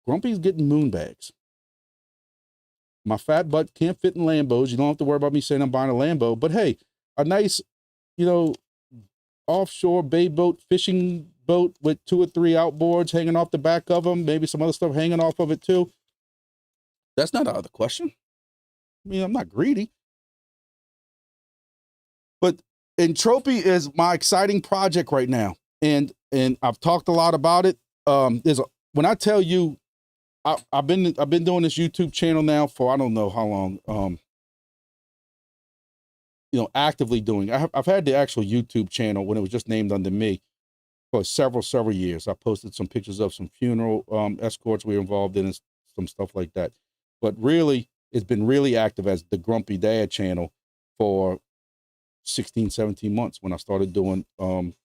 Grumpy's getting moon bags. My fat butt can't fit in Lambos. You don't have to worry about me saying I'm buying a Lambo, but hey, a nice, you know, offshore bay boat, fishing boat with 2 or 3 outboards hanging off the back of them, maybe some other stuff hanging off of it too. That's not out of the question. I mean, I'm not greedy. But Entropy is my exciting project right now. And I've talked a lot about it. When I tell you, I've been doing this YouTube channel now for I don't know how long. You know, actively doing. I've had the actual YouTube channel when it was just named under me for several years. I posted some pictures of some funeral escorts we were involved in and some stuff like that. But really, it's been really active as the Grumpy Dad channel for 16, 17 months when I started doing scam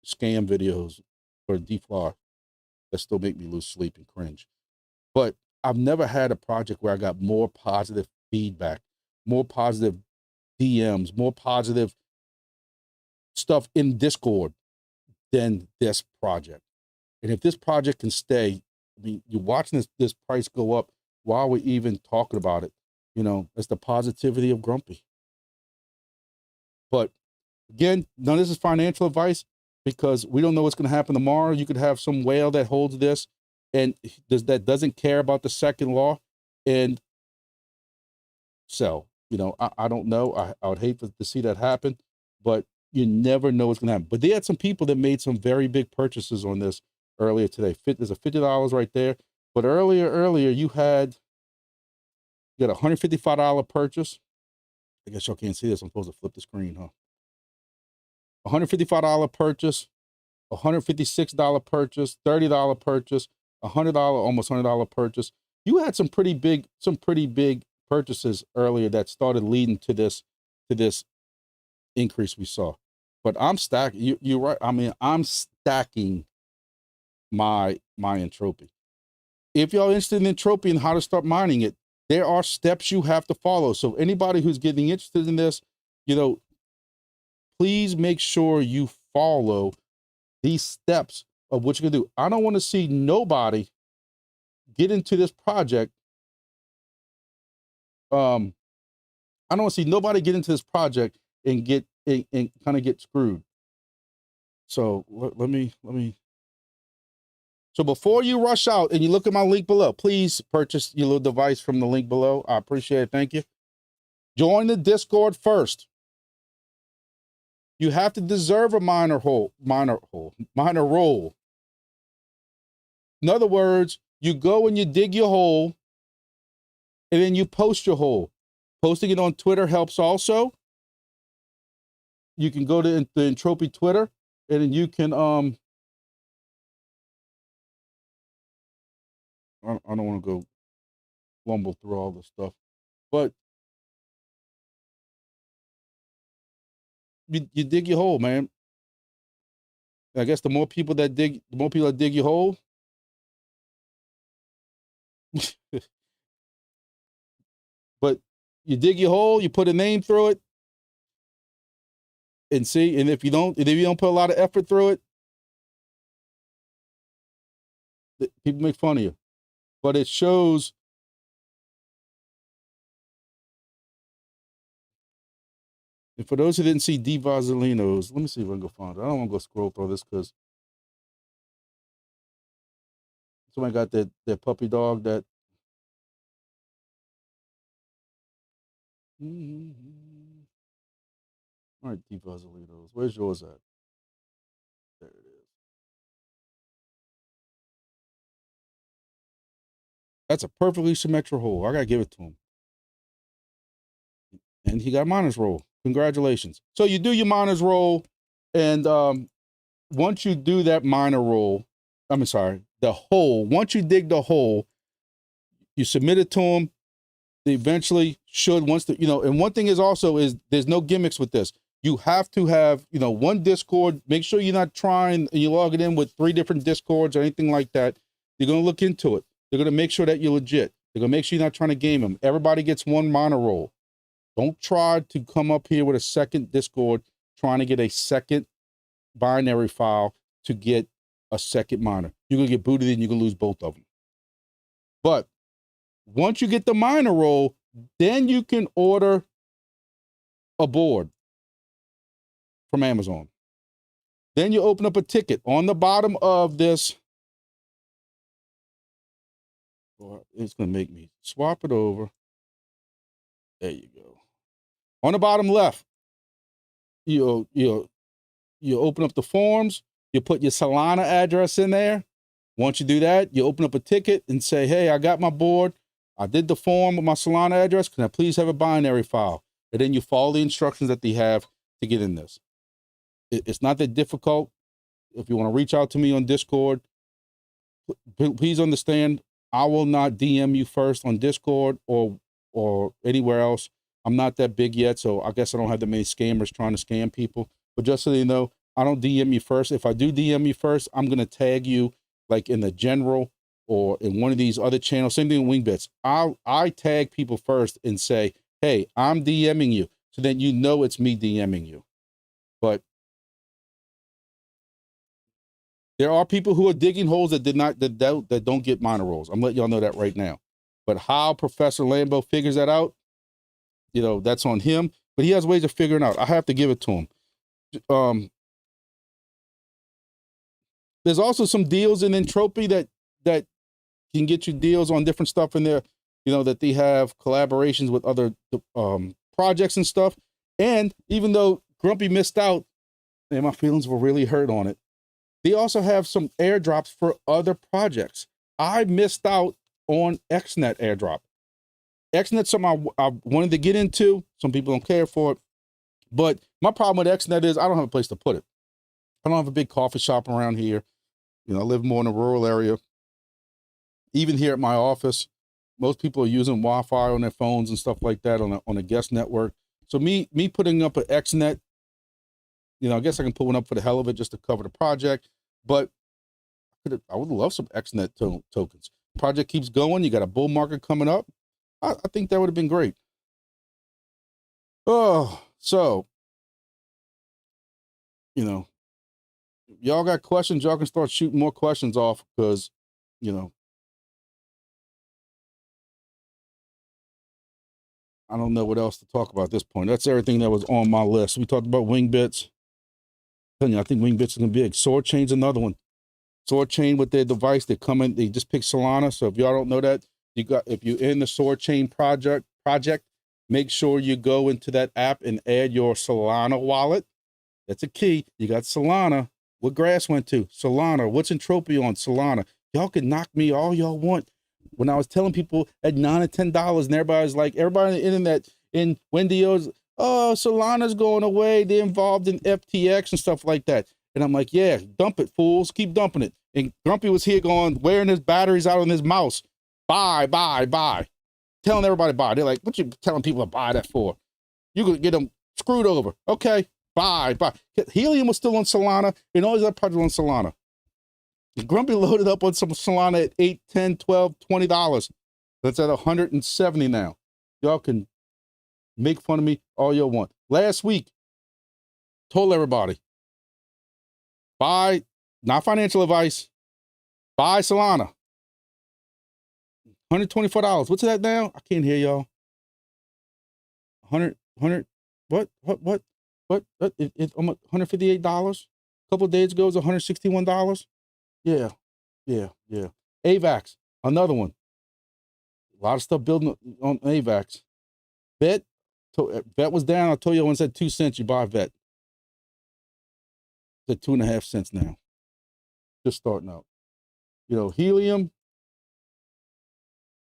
videos for DFly that still make me lose sleep and cringe. But I've never had a project where I got more positive feedback, more positive DMs, more positive stuff in Discord than this project. And if this project can stay, I mean, you're watching this price go up while we're even talking about it. You know, it's the positivity of Grumpy. But again, none of this is financial advice because we don't know what's going to happen tomorrow. You could have some whale that holds this and that doesn't care about the second law. and sell. You know, I don't know. I would hate to see that happen, but you never know what's going to happen. But they had some people that made some very big purchases on this earlier today. There's a $50 right there. But earlier you got a $155 purchase. I guess y'all can't see this. I'm supposed to flip the screen, huh? $155 purchase, $156 purchase, $30 purchase, $100, almost $100 purchase. You had some pretty big purchases earlier that started leading to this increase we saw. But I'm stacking. You're right. I mean, I'm stacking my Entropy. If y'all interested in Entropy and how to start mining it, there are steps you have to follow. So anybody who's getting interested in this, you know, please make sure you follow these steps of what you're gonna do. I don't want to see nobody get into this project. I don't want to see nobody get into this project and kind of get screwed. So let me. So before you rush out and you look at my link below, please purchase your little device from the link below. I appreciate it. Thank you. Join the Discord first. You have to deserve a minor role. In other words, you go and you dig your hole and then you post your hole. Posting it on Twitter helps also. You can go to the Entropy Twitter and then you can, I don't want to go fumble through all this stuff, but you dig your hole, man. I guess the more people that dig your hole, but you dig your hole, you put a name through it, and see. And if you don't put a lot of effort through it, people make fun of you. But it shows. And for those who didn't see D. Vaselino's, let me see if I can go find it. I don't want to go scroll through this because somebody got that puppy dog that. All right, D. Vaselino's. Where's yours at? There it is. That's a perfectly symmetrical hole. I gotta give it to him. And he got a miner's roll. Congratulations. So you do your miner's roll, and once you do that miner roll, the hole, once you dig the hole, you submit it to them. They eventually should, and one thing is there's no gimmicks with this. You have to have, one Discord. Make sure you're not trying and you log it in with 3 different Discords or anything like that. They're going to look into it. They're going to make sure that you're legit. They're going to make sure you're not trying to game them. Everybody gets one miner roll. Don't try to come up here with a second Discord trying to get a second binary file to get a second miner. You're going to get booted and you're going to lose both of them. But once you get the miner roll, then you can order a board from Amazon. Then you open up a ticket on the bottom of this. It's going to make me swap it over. There you go. On the bottom left, you open up the forms, you put your Solana address in there. Once you do that, you open up a ticket and say, hey, I got my board. I did the form with my Solana address. Can I please have a binary file? And then you follow the instructions that they have to get in this. It's not that difficult. If you want to reach out to me on Discord, please understand, I will not DM you first on Discord or anywhere else. I'm not that big yet, so I guess I don't have that many scammers trying to scam people. But just so you know, I don't DM you first. If I do DM you first, I'm going to tag you like in the general or in one of these other channels. Same thing with Wingbits. I tag people first and say, hey, I'm DMing you. So then you know it's me DMing you. But there are people who are digging holes that don't get miner rolls. I'm letting y'all know that right now. But how Professor Lambo figures that out, that's on him. But he has ways of figuring out. I have to give it to him. There's also some deals in Entropy that can get you deals on different stuff in there. you know, that they have collaborations with other projects and stuff. And even though Grumpy missed out, and my feelings were really hurt on it, they also have some airdrops for other projects. I missed out on XNet airdrop. XNet's something I wanted to get into. Some people don't care for it. But my problem with XNet is I don't have a place to put it. I don't have a big coffee shop around here. You know, I live more in a rural area. Even here at my office, most people are using Wi-Fi on their phones and stuff like that on a guest network. So me putting up an XNet, you know, I guess I can put one up for the hell of it just to cover the project. But I would love some XNet tokens. Project keeps going. You got a bull market coming up. I think that would have been great. Oh, so, you know, y'all got questions, y'all can start shooting more questions off because, you know, I don't know what else to talk about at this point. That's everything that was on my list. We talked about Wingbits. I think Wingbits is going to be big. Sword Chain's another one. Sword Chain with their device, they just picked Solana. So if y'all don't know that, if you're in the Sword Chain project, make sure you go into that app and add your Solana wallet. That's a key. You got Solana. What grass went to? Solana. What's Entropy on? Solana. Y'all can knock me all y'all want. When I was telling people at $9 or $10, and everybody on the internet in Wendy's, oh, Solana's going away. They're involved in FTX and stuff like that. And I'm like, yeah, dump it, fools. Keep dumping it. And Grumpy was here wearing his batteries out on his mouse. Buy. Telling everybody buy. They're like, what you telling people to buy that for? You're going to get them screwed over. Okay, buy. Helium was still on Solana, and all these other projects on Solana. Grumpy loaded up on some Solana at $8, $10, $12, $20. That's at 170 now. Y'all can make fun of me all y'all want. Last week, told everybody, buy, not financial advice, buy Solana. $124. What's that now? I can't hear y'all. 100, what? It's almost $158. A couple of days ago, it was $161. Yeah. AVAX, another one. A lot of stuff building on AVAX. VET was down. I told you when it said 2 cents, you buy VET. It's at 2.5 cents now. Just starting out. You know, Helium.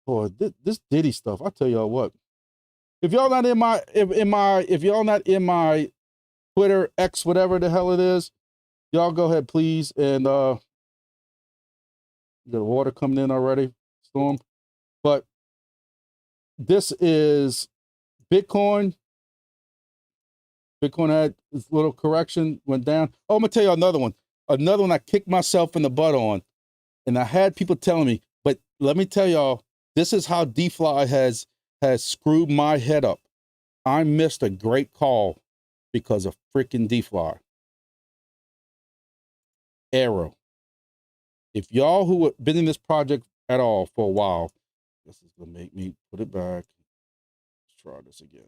Boy, this Diddy stuff. I tell y'all what. If y'all not in my if y'all not in my Twitter, X, whatever the hell it is, y'all go ahead, please. And you got water coming in already, storm. But this is Bitcoin. Bitcoin had this little correction, went down. Oh, I'm gonna tell you another one. Another one I kicked myself in the butt on. And I had people telling me, but let me tell y'all, this is how DeFi has screwed my head up. I missed a great call because of freaking DeFi. Arrow. If y'all who have been in this project at all for a while, this is gonna make me put it back. Let's try this again.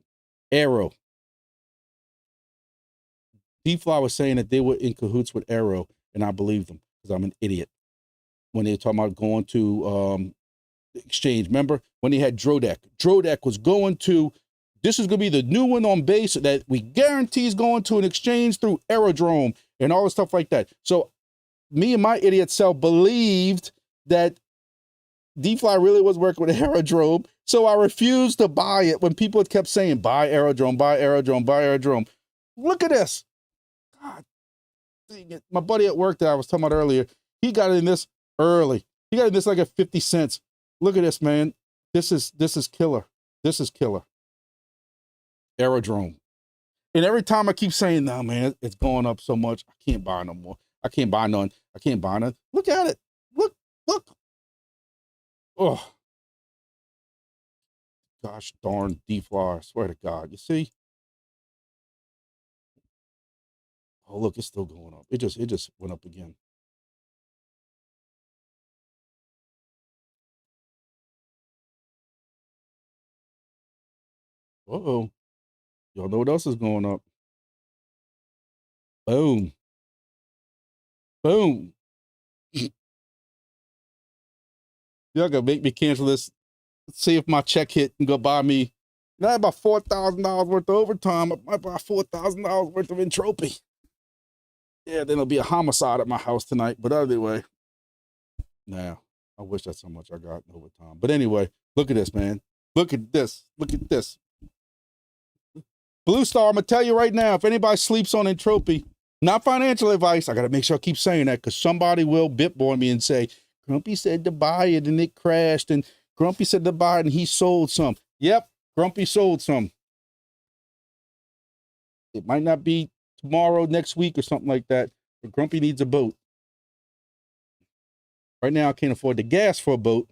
Arrow. DeFi was saying that they were in cahoots with Arrow, and I believed them because I'm an idiot. When they were talking about going to exchange, remember when they had Drodek? Drodek was going to, this is going to be the new one on base that we guarantee is going to an exchange through Aerodrome and all the stuff like that. So me and my idiot self believed that DeFi really was working with Aerodrome. So I refused to buy it when people kept saying, buy Aerodrome, buy Aerodrome, buy Aerodrome. Look at this. God dang it. My buddy at work that I was talking about earlier, he got in this early. He got in this like at 50 cents. Look at this, man. This is killer. This is killer. Aerodrome. And every time I keep saying, no, man, it's going up so much. I can't buy no more. I can't buy none. I can't buy none. Look at it. Look. Oh. Gosh darn DeFi. I swear to God. You see? Oh, look, it's still going up. It just went up again. Uh-oh. Y'all know what else is going up? Boom. Y'all gonna make me cancel this see if my check hit and go buy me not about $4,000 worth of overtime. I might buy $4,000 worth of Entropy. Yeah, then it'll be a homicide at my house tonight. But anyway, nah, I wish that's how much I got in overtime. But anyway, look at this, man. Look at this. Look at this. Blue Star, I'm going to tell you right now, if anybody sleeps on Entropy, not financial advice, I got to make sure I keep saying that because somebody will bitboy me and say, Grumpy said to buy it and it crashed, and Grumpy said to buy it and he sold some. Yep, Grumpy sold some. It might not be tomorrow, next week, or something like that, but Grumpy needs a boat. Right now, I can't afford the gas for a boat,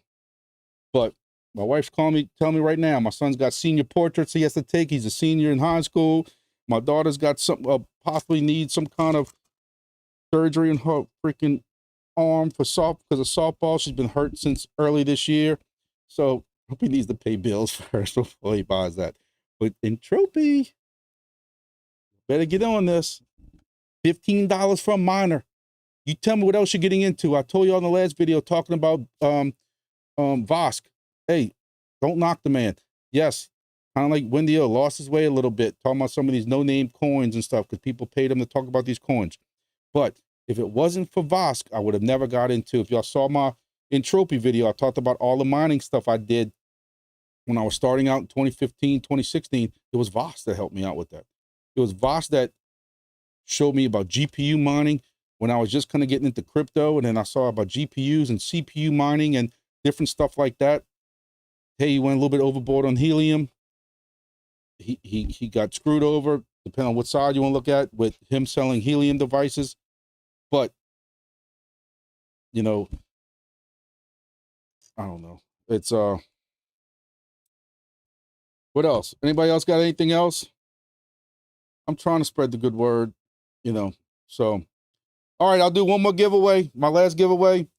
but my wife's calling me, telling me right now, my son's got senior portraits he has to take. He's a senior in high school. My daughter's got some, possibly needs some kind of surgery in her freaking arm for because of softball. She's been hurt since early this year. So hope he needs to pay bills first before he buys that. But Entropy, better get on this. $15 for a miner. You tell me what else you're getting into. I told you on the last video talking about Vosk. Hey, don't knock the man. Yes, kind of like Wendy lost his way a little bit, talking about some of these no-name coins and stuff because people paid him to talk about these coins. But if it wasn't for Vosk, I would have never got into. If y'all saw my Entropy video, I talked about all the mining stuff I did when I was starting out in 2015, 2016. It was Vosk that helped me out with that. It was Vosk that showed me about GPU mining when I was just kind of getting into crypto, and then I saw about GPUs and CPU mining and different stuff like that. Hey, he went a little bit overboard on helium. He got screwed over, depending on what side you want to look at, with him selling helium devices. But, you know, I don't know. It's, what else? Anybody else got anything else? I'm trying to spread the good word, you know, so. All right, I'll do one more giveaway. My last giveaway,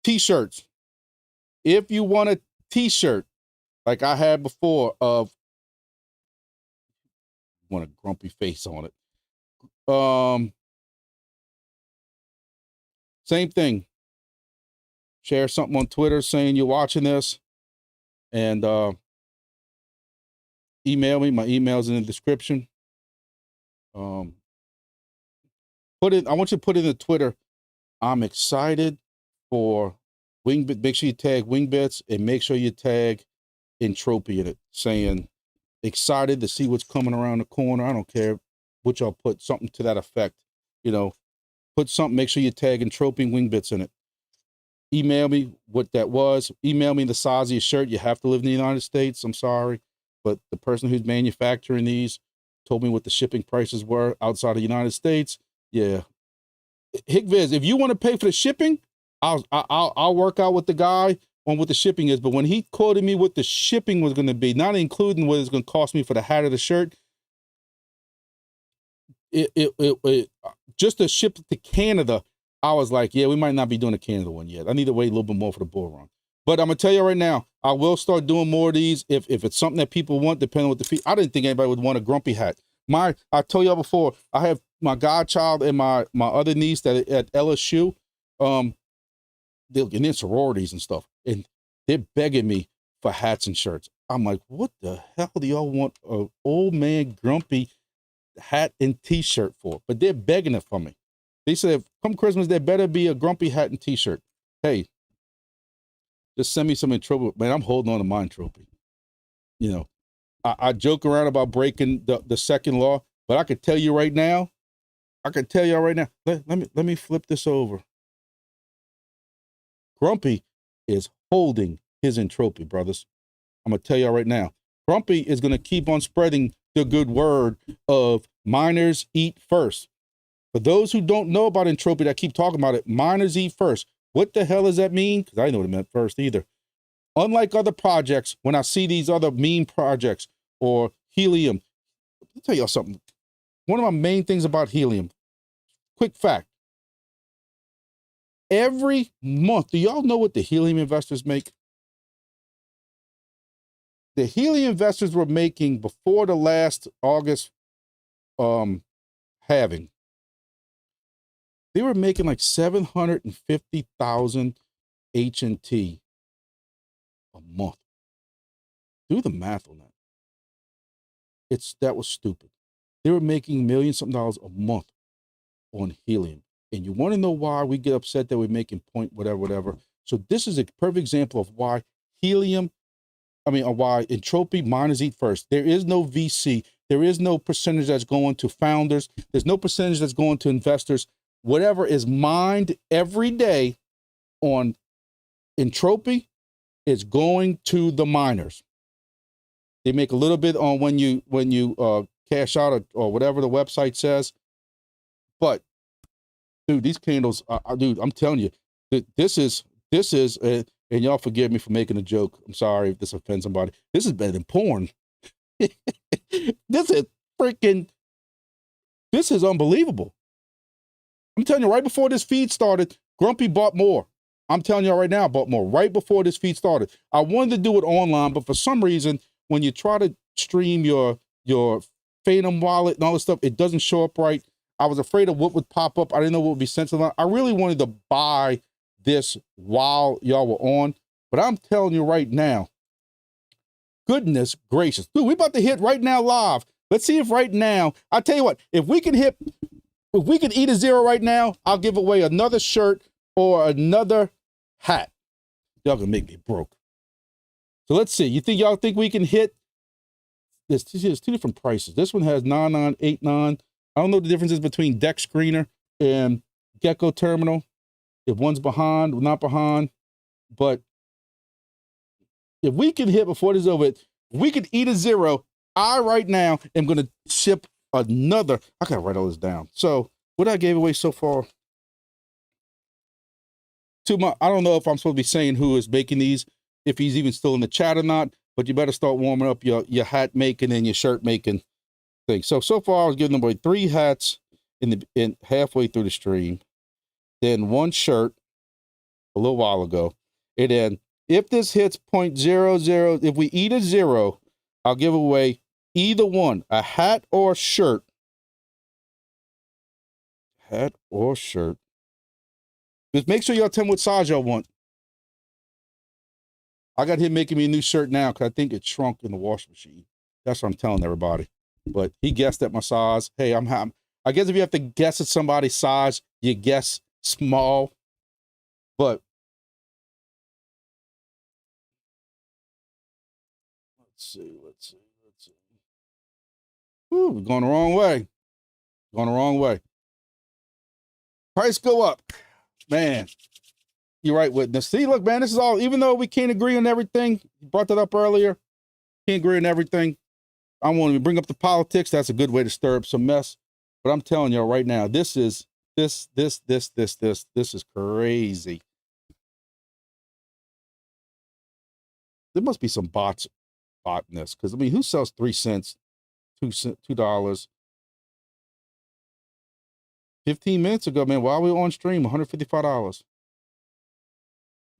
t-shirts. If you want a t-shirt like I had before of, want a grumpy face on it. Same thing. Share something on Twitter saying you're watching this, and email me. My email's in the description. Put it. I want you to put it in the Twitter. I'm excited for Wingbits. Make sure you tag Wingbits and make sure you tag Entropy in it, saying excited to see what's coming around the corner. I don't care what y'all put, something to that effect. You know, put something. Make sure you tag Entropy and Wingbits in it. Email me what that was. Email me the size of your shirt. You have to live in the United States. I'm sorry, but the person who's manufacturing these told me what the shipping prices were outside of the United States. Yeah. HickViz, if you want to pay for the shipping, I'll work out with the guy on what the shipping is. But when he quoted me what the shipping was going to be, not including what it's going to cost me for the hat or the shirt, it just to ship to Canada, I was like, yeah, we might not be doing a Canada one yet. I need to wait a little bit more for the bull run. But I'm gonna tell you right now, I will start doing more of these if it's something that people want, depending on what the fee. I didn't think anybody would want a grumpy hat. I told y'all before, I have my godchild and my other niece that at LSU, they're in sororities and stuff, and they're begging me for hats and shirts. I'm like, what the hell do y'all want an old man grumpy hat and t-shirt for? But they're begging it for me. They said, come Christmas, there better be a grumpy hat and t-shirt. Hey, just send me some Entropy. Man, I'm holding on to my Entropy. You know, I joke around about breaking the second law, but I could tell you right now, let me flip this over. Grumpy is holding his Entropy, brothers. I'm going to tell y'all right now, Grumpy is going to keep on spreading the good word of miners eat first. For those who don't know about Entropy that keep talking about it, miners eat first. What the hell does that mean? Because I didn't know what it meant first either. Unlike other projects, when I see these other meme projects or helium, I'll tell y'all something. One of my main things about helium, quick fact. Every month, do y'all know what the helium investors make? The helium investors were making before the last August halving. They were making like 750,000 H&T a month, Do the math on that. That was stupid. They were making millions something dollars a month on helium. And you want to know why we get upset that we're making point whatever. So this is a perfect example of why why Entropy miners eat first. There is no VC. There is no percentage that's going to founders. There's no percentage that's going to investors. Whatever is mined every day on Entropy is going to the miners. They make a little bit on when you cash out or whatever the website says. But dude, these candles, dude, I'm telling you, this is, and y'all forgive me for making a joke. I'm sorry if this offends somebody. This is better than porn. This is unbelievable. I'm telling you, right before this feed started, Grumpy bought more. I'm telling y'all right now, I bought more right before this feed started. I wanted to do it online, but for some reason, when you try to stream your Phantom wallet and all this stuff, it doesn't show up right. I was afraid of what would pop up. I didn't know what would be sensitive. I really wanted to buy this while y'all were on, but I'm telling you right now, goodness gracious. Dude, we about to hit right now live. Let's see if right now, I tell you what, if we can eat a zero right now, I'll give away another shirt or another hat. Y'all gonna make me broke. So let's see. Y'all think we can hit? There's two different prices. This one has 9989. I don't know the differences between Deck Screener and Gecko Terminal. If one's behind or not behind, but if we can hit before this is over, if we can eat a zero, I right now am gonna ship another. I gotta write all this down. So what I gave away so far. I don't know if I'm supposed to be saying who is making these, if he's even still in the chat or not, but you better start warming up your hat making and your shirt making thing. So far I was giving away 3 hats in halfway through the stream, then 1 shirt a little while ago. And then if this hits 0.00, if we eat a zero, I'll give away either one, a hat or a shirt. Hat or shirt. Just make sure y'all tell me what size y'all want. I got him making me a new shirt now because I think it shrunk in the washing machine. That's what I'm telling everybody. But he guessed at my size. Hey, I guess if you have to guess at somebody's size, you guess small. But let's see. Ooh, we're going the wrong way. Going the wrong way. Price go up. Man, you're right, Witness. See, look, man, this is all, even though we can't agree on everything, you brought that up earlier, can't agree on everything. I want to bring up the politics. That's a good way to stir up some mess. But I'm telling y'all right now, this is crazy. There must be some bots in this, because I mean, who sells 3 cents, $2? 15 minutes ago, man, while we were on stream, $155.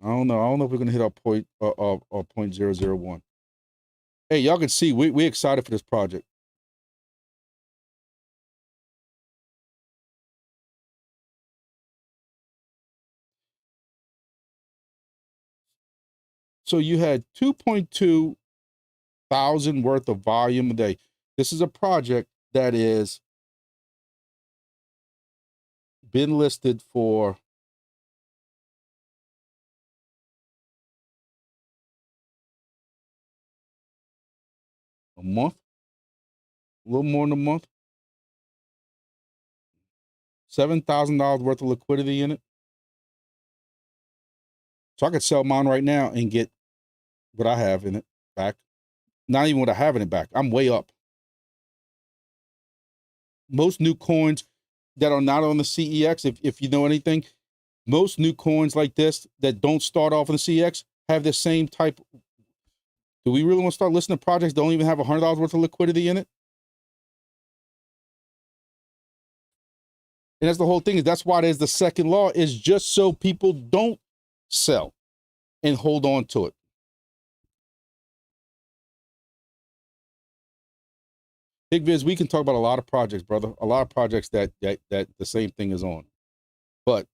I don't know if we're gonna hit our point 0.001. Hey, y'all can see we excited for this project. So you had 2.2 thousand worth of volume a day. This is a project that is been listed for a month, a little more than a month. $7,000 worth of liquidity in it. So I could sell mine right now and get what I have in it back. Not even what I have in it back. I'm way up. Most new coins that are not on the CEX, if you know anything, most new coins like this that don't start off on the CEX have the same type. Do we really want to start listening to projects that don't even have $100 worth of liquidity in it? And that's the whole thing. Is that's why there's the second law, is just so people don't sell and hold on to it. Big Viz, we can talk about a lot of projects, brother. A lot of projects that the same thing is on. But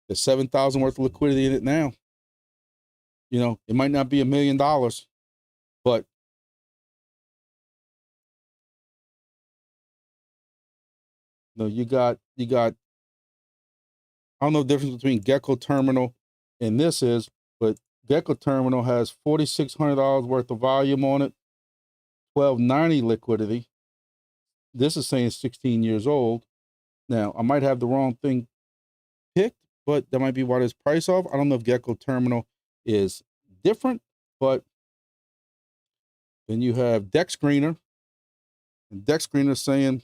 there's 7,000 worth of liquidity in it now. You know, it might not be $1 million, but No, you got. I don't know the difference between Gecko Terminal and this is, but Gecko Terminal has $4,600 worth of volume on it, 1290 liquidity. This is saying 16 years old. Now, I might have the wrong thing picked, but that might be why there's price off. I don't know if Gecko Terminal is different, but then you have Deck Screener, and Deck Screener is saying,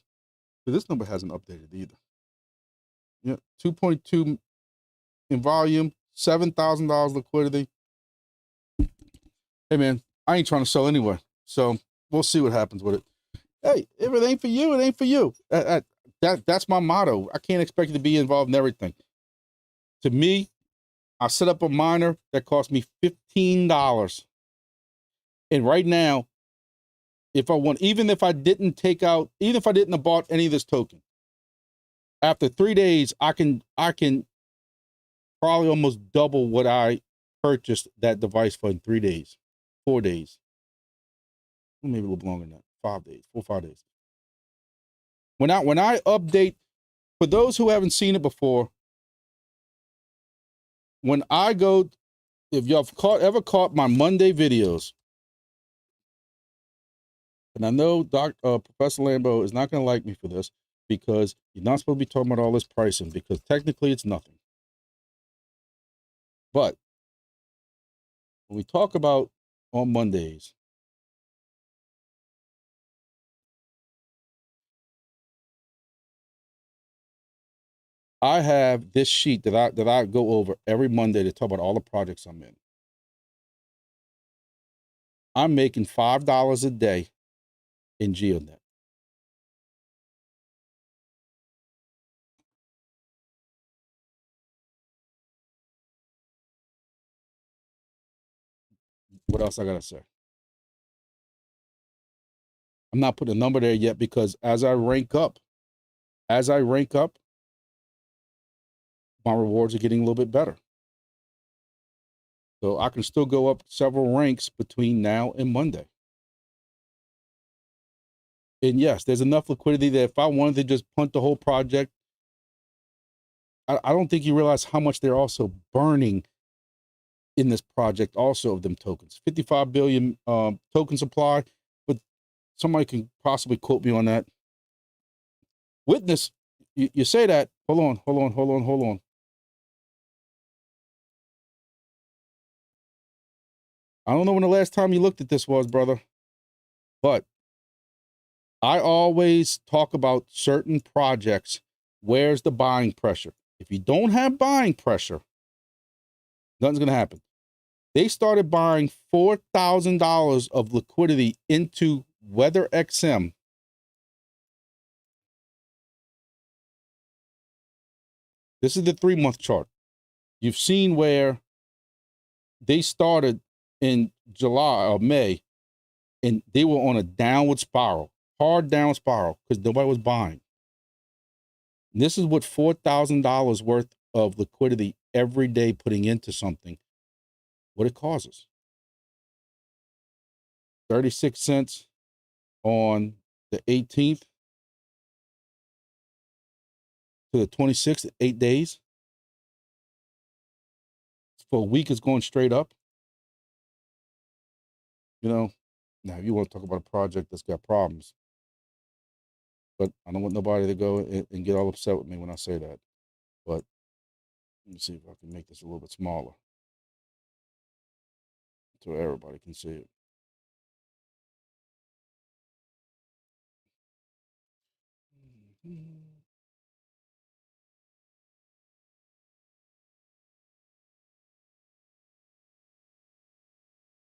this number hasn't updated either. Yeah, 2.2 in volume, $7,000 liquidity. Hey man, I ain't trying to sell anyway, so we'll see what happens with it. Hey, if it ain't for you, it ain't for you. That's my motto. I can't expect you to be involved in everything. To me, I set up a miner that cost me $15, and right now, if I want, even if I didn't have bought any of this token, after 3 days, I can probably almost double what I purchased that device for in 3 days, 4 days, maybe a little longer than that, 5 days, 4 or 5 days. When I update, for those who haven't seen it before, when I go, if y'all ever caught my Monday videos, and I know Professor Lambo is not going to like me for this because you're not supposed to be talking about all this pricing because technically it's nothing. But when we talk about on Mondays, I have this sheet that I go over every Monday to talk about all the projects I'm in. I'm making $5 a day in GeoNet. What else I gotta say? I'm not putting a number there yet because as I rank up, my rewards are getting a little bit better. So I can still go up several ranks between now and Monday. And yes, there's enough liquidity that if I wanted to just punt the whole project, I don't think you realize how much they're also burning in this project also of them tokens. 55 billion token supply, but somebody can possibly quote me on that. Witness, you say that. Hold on. I don't know when the last time you looked at this was, brother, but I always talk about certain projects. Where's the buying pressure? If you don't have buying pressure, nothing's going to happen. They started buying $4,000 of liquidity into Weather XM. This is the 3-month chart. You've seen where they started in July or May, and they were on a downward spiral, hard down spiral, because nobody was buying. And this is what $4,000 worth of liquidity every day putting into something, what it causes. 36 cents on the 18th to the 26th, 8 days. For a week, it's going straight up. You know, now if you want to talk about a project that's got problems, but I don't want nobody to go and get all upset with me when I say that. But let me see if I can make this a little bit smaller so everybody can see it.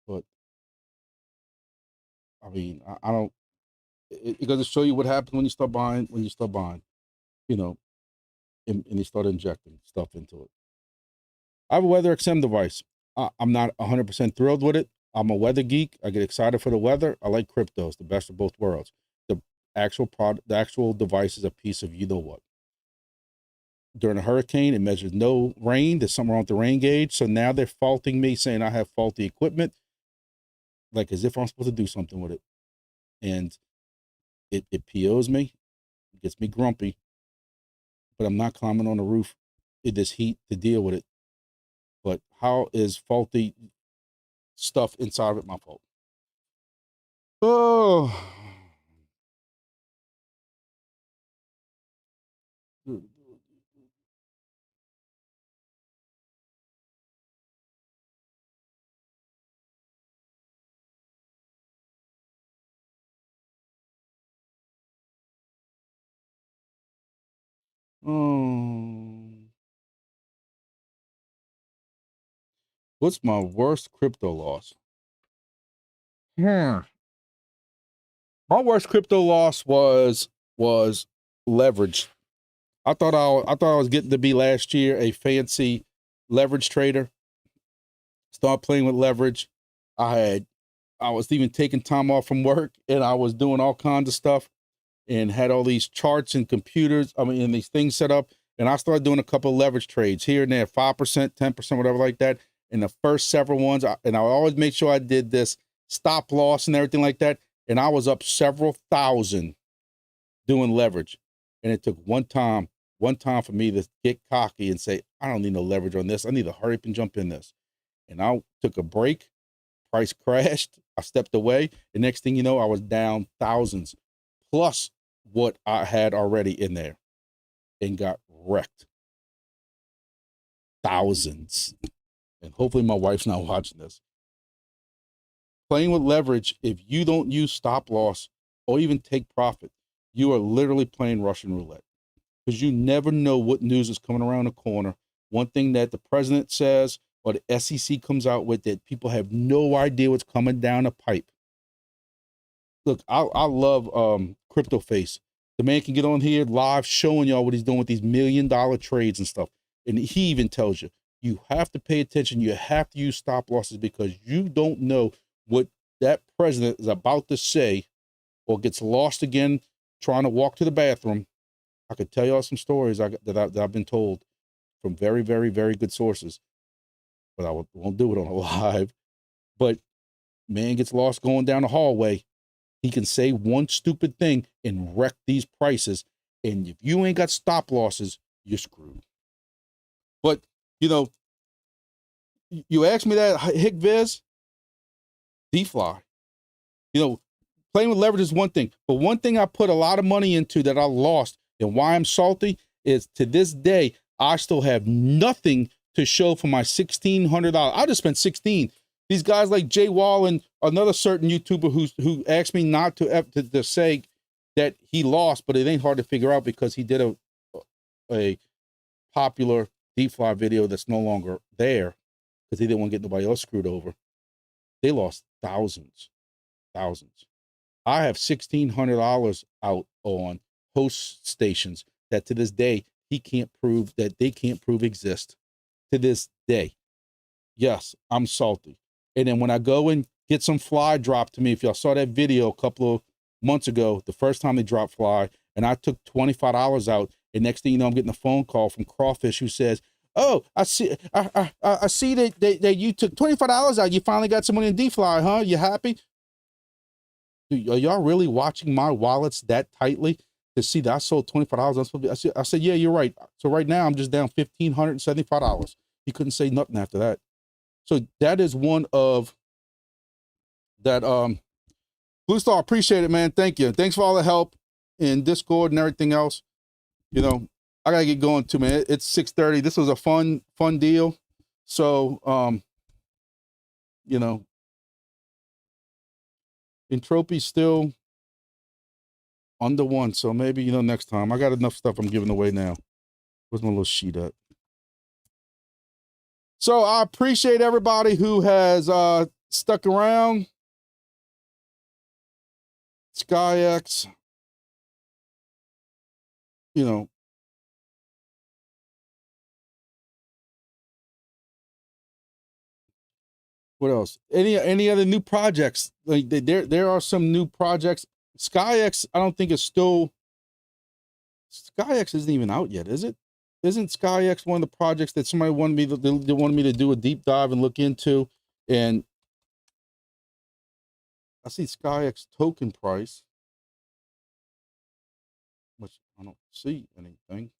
But I mean, I don't. It goes to show you what happens when you start buying. You know, and they start injecting stuff into it. I have a Weather XM device. I'm not 100% thrilled with it. I'm a weather geek. I get excited for the weather. I like cryptos, the best of both worlds. The actual device is a piece of you know what. During a hurricane, it measures no rain. There's something wrong with the rain gauge. So now they're faulting me, saying I have faulty equipment, like as if I'm supposed to do something with it. And it POs me, gets me grumpy. but I'm not climbing on the roof in this heat to deal with it. But how is faulty stuff inside of it my fault? Oh. What's my worst crypto loss? My worst crypto loss was leverage. I thought I was getting to be last year a fancy leverage trader. Start playing with leverage. I was even taking time off from work, and I was doing all kinds of stuff and had all these charts and computers, and these things set up. And I started doing a couple of leverage trades here and there, 5%, 10%, whatever like that. And the first several ones, and I always made sure I did this stop loss and everything like that. And I was up several thousand doing leverage. And it took one time for me to get cocky and say, I don't need no leverage on this. I need to hurry up and jump in this. And I took a break. Price crashed. I stepped away. The next thing you know, I was down thousands plus what I had already in there and got wrecked. Thousands. And hopefully my wife's not watching this. Playing with leverage, if you don't use stop loss or even take profit, you are literally playing Russian roulette, because you never know what news is coming around the corner. One thing that the president says or the SEC comes out with that people have no idea what's coming down the pipe. Look, I love Crypto Face. The man can get on here live showing y'all what he's doing with these $1 million trades and stuff. And he even tells you, you have to pay attention. You have to use stop losses, because you don't know what that president is about to say or gets lost again trying to walk to the bathroom. I could tell y'all some stories that I've been told from very, very, very good sources, but I won't do it on a live. But man gets lost going down the hallway. He can say one stupid thing and wreck these prices. And if you ain't got stop losses, you're screwed. But, you asked me that, Hick Viz, DeFi. Playing with leverage is one thing. But one thing I put a lot of money into that I lost, and why I'm salty, is to this day, I still have nothing to show for my $1,600. I just spent $16. These guys like Yall and another certain YouTuber who asked me not to say that he lost, but it ain't hard to figure out because he did a popular DeFi video that's no longer there because he didn't want to get nobody else screwed over. They lost thousands. I have $1,600 out on host stations that to this day they can't prove exist. To this day. Yes, I'm salty. And then when I go and get some fly dropped to me, if y'all saw that video a couple of months ago, the first time they dropped fly, and I took $25 out, and next thing you know, I'm getting a phone call from Crawfish who says, "Oh, I see that you took $25 out. You finally got some money in DeFi, huh? You happy?" Dude, are y'all really watching my wallets that tightly to see that I sold $25? I said, yeah, you're right. So right now I'm just down $1,575. He couldn't say nothing after that. So that is one of that. Blue Star, appreciate it, man. Thank you. Thanks for all the help in Discord and everything else. I gotta get going too, man. It's 6:30. This was a fun deal. So Entropy's still under 1. So maybe, next time. I got enough stuff I'm giving away now. Where's my little sheet at? So I appreciate everybody who has stuck around. SkyX, what else? Any other new projects? Like there are some new projects. SkyX, I don't think is still. SkyX isn't even out yet, is it? Isn't SkyX one of the projects that somebody wanted me to do a deep dive and look into? And I see SkyX token price, which I don't see anything.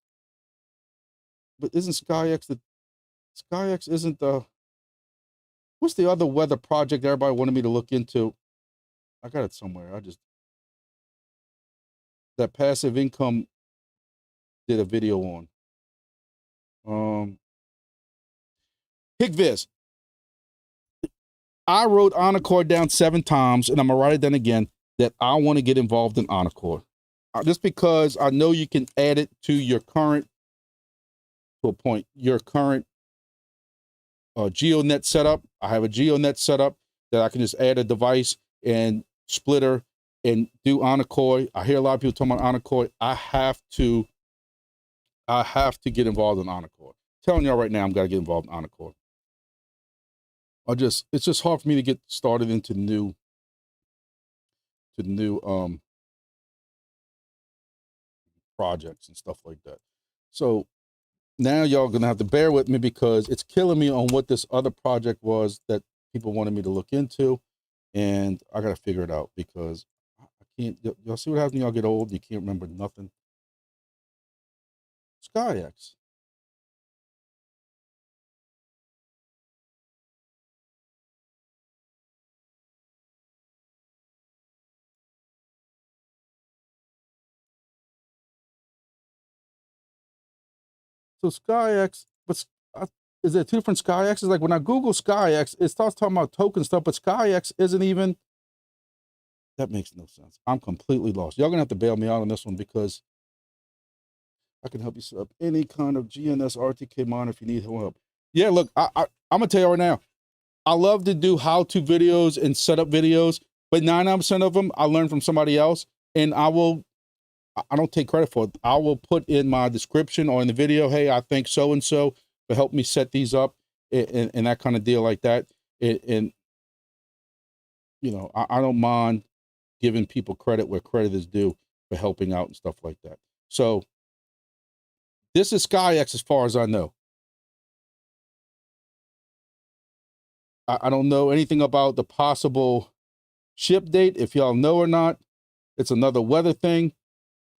but isn't SkyX isn't the, what's the other weather project everybody wanted me to look into? I got it somewhere. That passive income did a video on. Higviz. I wrote Encore down 7 times, and I'm gonna write it down again, that I want to get involved in Encore. Just because I know you can add it to your current, to a point, your current GeoNet setup. I have a GeoNet setup that I can just add a device and splitter and do Encore. I hear a lot of people talking about Encore. I have to get involved in Encore. Telling y'all right now, I'm gonna get involved in Encore. It's just hard for me to get started into new projects and stuff like that. So now y'all gonna have to bear with me because it's killing me on what this other project was that people wanted me to look into, and I gotta figure it out because I can't. Y'all see what happens when y'all get old? You can't remember nothing. SkyX. So SkyX, but is there 2 different SkyXs? Like when I Google SkyX, it starts talking about token stuff, but SkyX isn't even. That makes no sense. I'm completely lost. Y'all gonna have to bail me out on this one because I can help you set up any kind of GNS RTK miner if you need help. Yeah, look, I'm gonna tell you right now. I love to do how-to videos and setup videos, but 99% of them I learned from somebody else, and I don't take credit for it. I will put in my description or in the video, hey, I thank so-and-so for helping me set these up and that kind of deal like that. And you know, I don't mind giving people credit where credit is due for helping out and stuff like that. So this is SkyX as far as I know. I don't know anything about the possible ship date, if y'all know or not. It's another weather thing.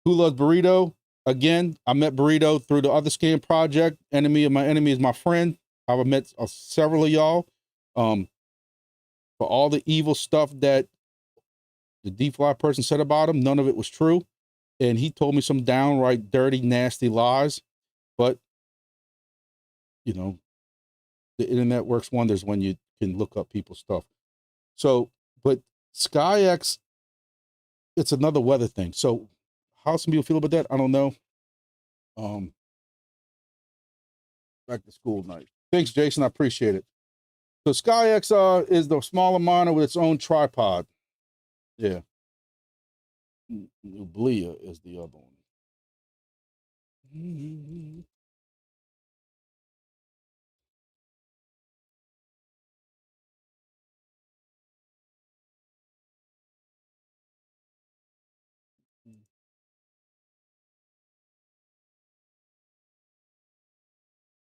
Who loves Burrito? Again, I met Burrito through the other scam project. Enemy of my enemy is my friend. I've met several of y'all. For all the evil stuff that the DeFi person said about him, none of it was true. And he told me some downright dirty, nasty lies. But, you know, the internet works wonders when you can look up people's stuff. So, but SkyX, it's another weather thing. So how some people feel about that, I don't know. Back to school night. Thanks, Jason. I appreciate it. So SkyX is the smaller miner with its own tripod. Yeah. Nublia is the other one.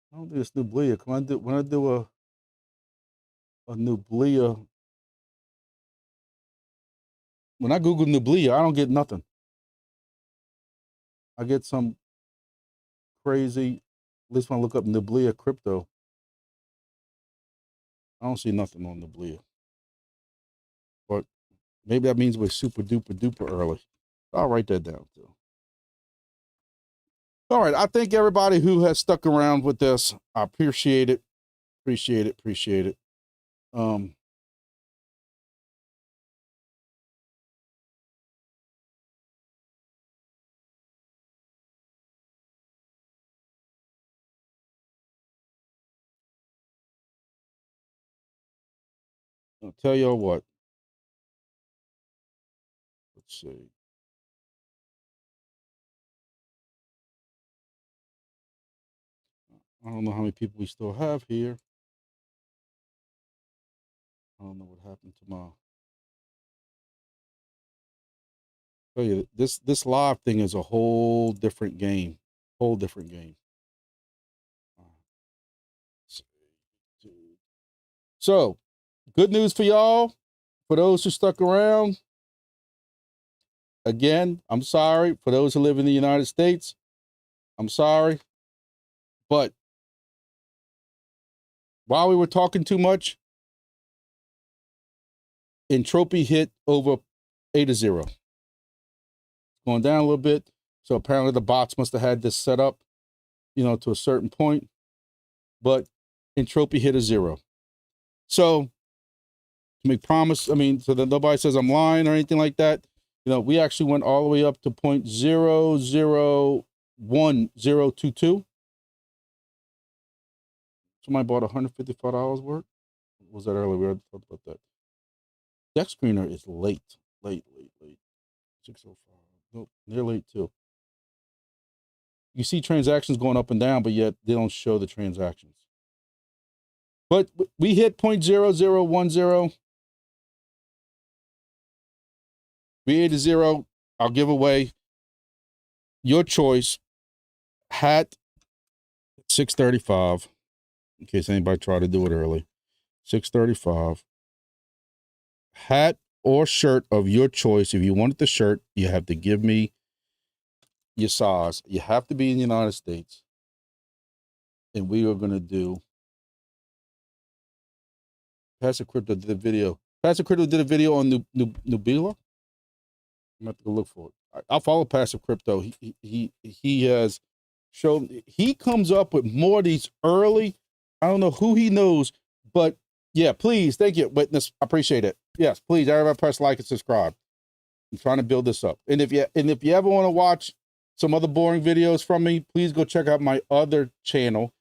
I don't think it's Nublia. When I do a Nublia, when I Google Nublia, I don't get nothing. I get some crazy, at least when I look up Nublia crypto, I don't see nothing on Nublia. But maybe that means we're super duper early. I'll write that down too. All right. I thank everybody who has stuck around with this. I appreciate it. Appreciate it. I'll tell y'all what. Let's see. I don't know how many people we still have here. I don't know what happened to my. Tell you this live thing is a whole different game. Whole different game. So, good news for y'all. For those who stuck around, again, I'm sorry. For those who live in the United States, I'm sorry. But while we were talking too much, Entropy hit over 8-0. Going down a little bit. So apparently the bots must have had this set up, you know, to a certain point. But Entropy hit a 0. So to make promise, I mean, so that nobody says I'm lying or anything like that. You know, we actually went all the way up to 0.001022. Somebody bought $155 worth. What was that earlier? We already talked about that. Deck screener is late. 6:05. Nope, they're late too. You see transactions going up and down, but yet they don't show the transactions. But we hit 0.0010. We ate a 0. I'll give away your choice hat 635. In case anybody tried to do it early. 635. Hat or shirt of your choice. If you wanted the shirt, you have to give me your size. You have to be in the United States. And we are going to do Passive Crypto did a video. Passive Crypto did a video on Nubila. I'm going to have to go look for it. I'll follow Passive Crypto. He has shown, he comes up with more of these early, I don't know who he knows, but yeah, please, thank you, Witness. I appreciate it. Yes, please, everybody press like and subscribe. I'm trying to build this up. And if you ever want to watch some other boring videos from me, please go check out my other channel.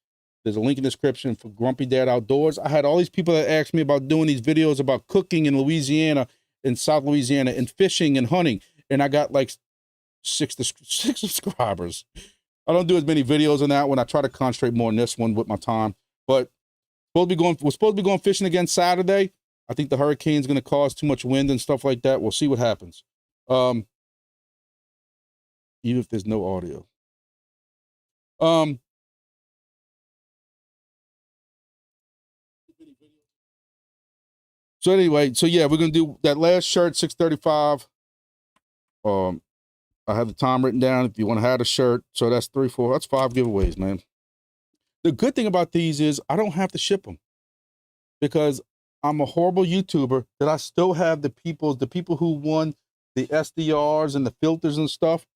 There's a link in the description for Grumpy Dad Outdoors. I had all these people that asked me about doing these videos about cooking in Louisiana, in South Louisiana, and fishing and hunting. And I got like six subscribers. I don't do as many videos on that one. I try to concentrate more on this one with my time. But we're supposed to be going fishing again Saturday. I think the hurricane's going to cause too much wind and stuff like that. We'll see what happens. Even if there's no audio. So anyway, so yeah, we're going to do that last shirt, 635. I have the time written down if you want to have a shirt. So that's 3, 4, that's 5 giveaways, man. The good thing about these is I don't have to ship them because I'm a horrible YouTuber that I still have the people who won the SDRs and the filters and stuff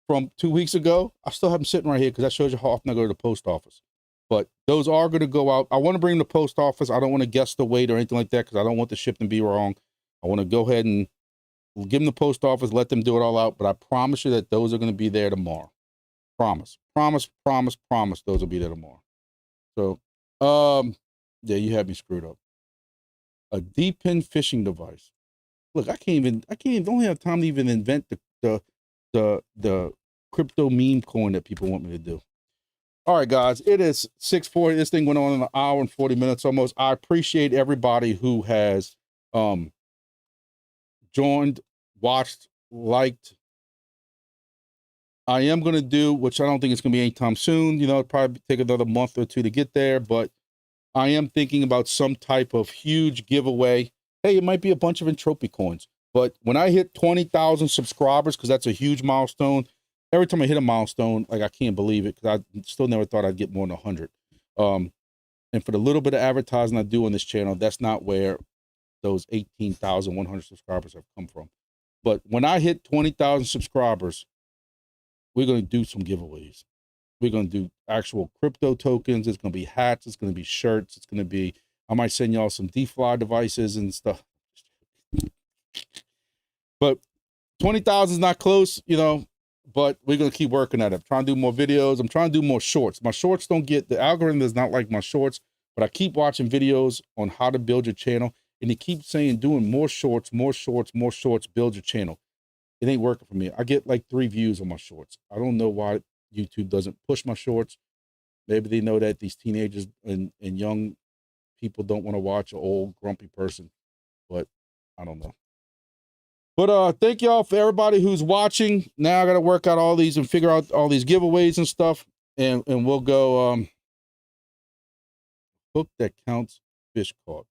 from 2 weeks ago. I still have them sitting right here because that shows you how often I go to the post office. But those are going to go out. I want to bring them to the post office. I don't want to guess the weight or anything like that because I don't want the shipment to be wrong. I want to go ahead and give them the post office, let them do it all out. But I promise you that those are going to be there tomorrow. Promise, promise, promise, promise. Those will be there tomorrow. So, yeah, you have me screwed up. A D-pin fishing device. Look, I don't have time to even invent the crypto meme coin that people want me to do. All right, guys, it is 6:40. This thing went on in an hour and 40 minutes almost. I appreciate everybody who has joined, watched, liked. I am going to do, which I don't think it's going to be anytime soon. You know, it'll probably take another month or 2 to get there, but I am thinking about some type of huge giveaway. Hey, it might be a bunch of Entropy coins, but when I hit 20,000 subscribers, because that's a huge milestone, every time I hit a milestone, like I can't believe it because I still never thought I'd get more than 100. And for the little bit of advertising I do on this channel, that's not where those 18,100 subscribers have come from. But when I hit 20,000 subscribers, we're going to do some giveaways. We're going to do actual crypto tokens. It's going to be hats. It's going to be shirts. It's going to be, I might send y'all some DeFi devices and stuff. But 20,000 is not close, you know, but we're going to keep working at it. I'm trying to do more videos. I'm trying to do more shorts. My shorts don't get, the algorithm does not like my shorts, but I keep watching videos on how to build your channel. And it keeps saying doing more shorts, build your channel. It ain't working for me. I get like 3 views on my shorts. I don't know why YouTube doesn't push my shorts. Maybe they know that these teenagers and young people don't want to watch an old grumpy person, but I don't know. But thank y'all for everybody who's watching. Now I got to work out all these and figure out all these giveaways and stuff, and we'll go hook that counts fish caught.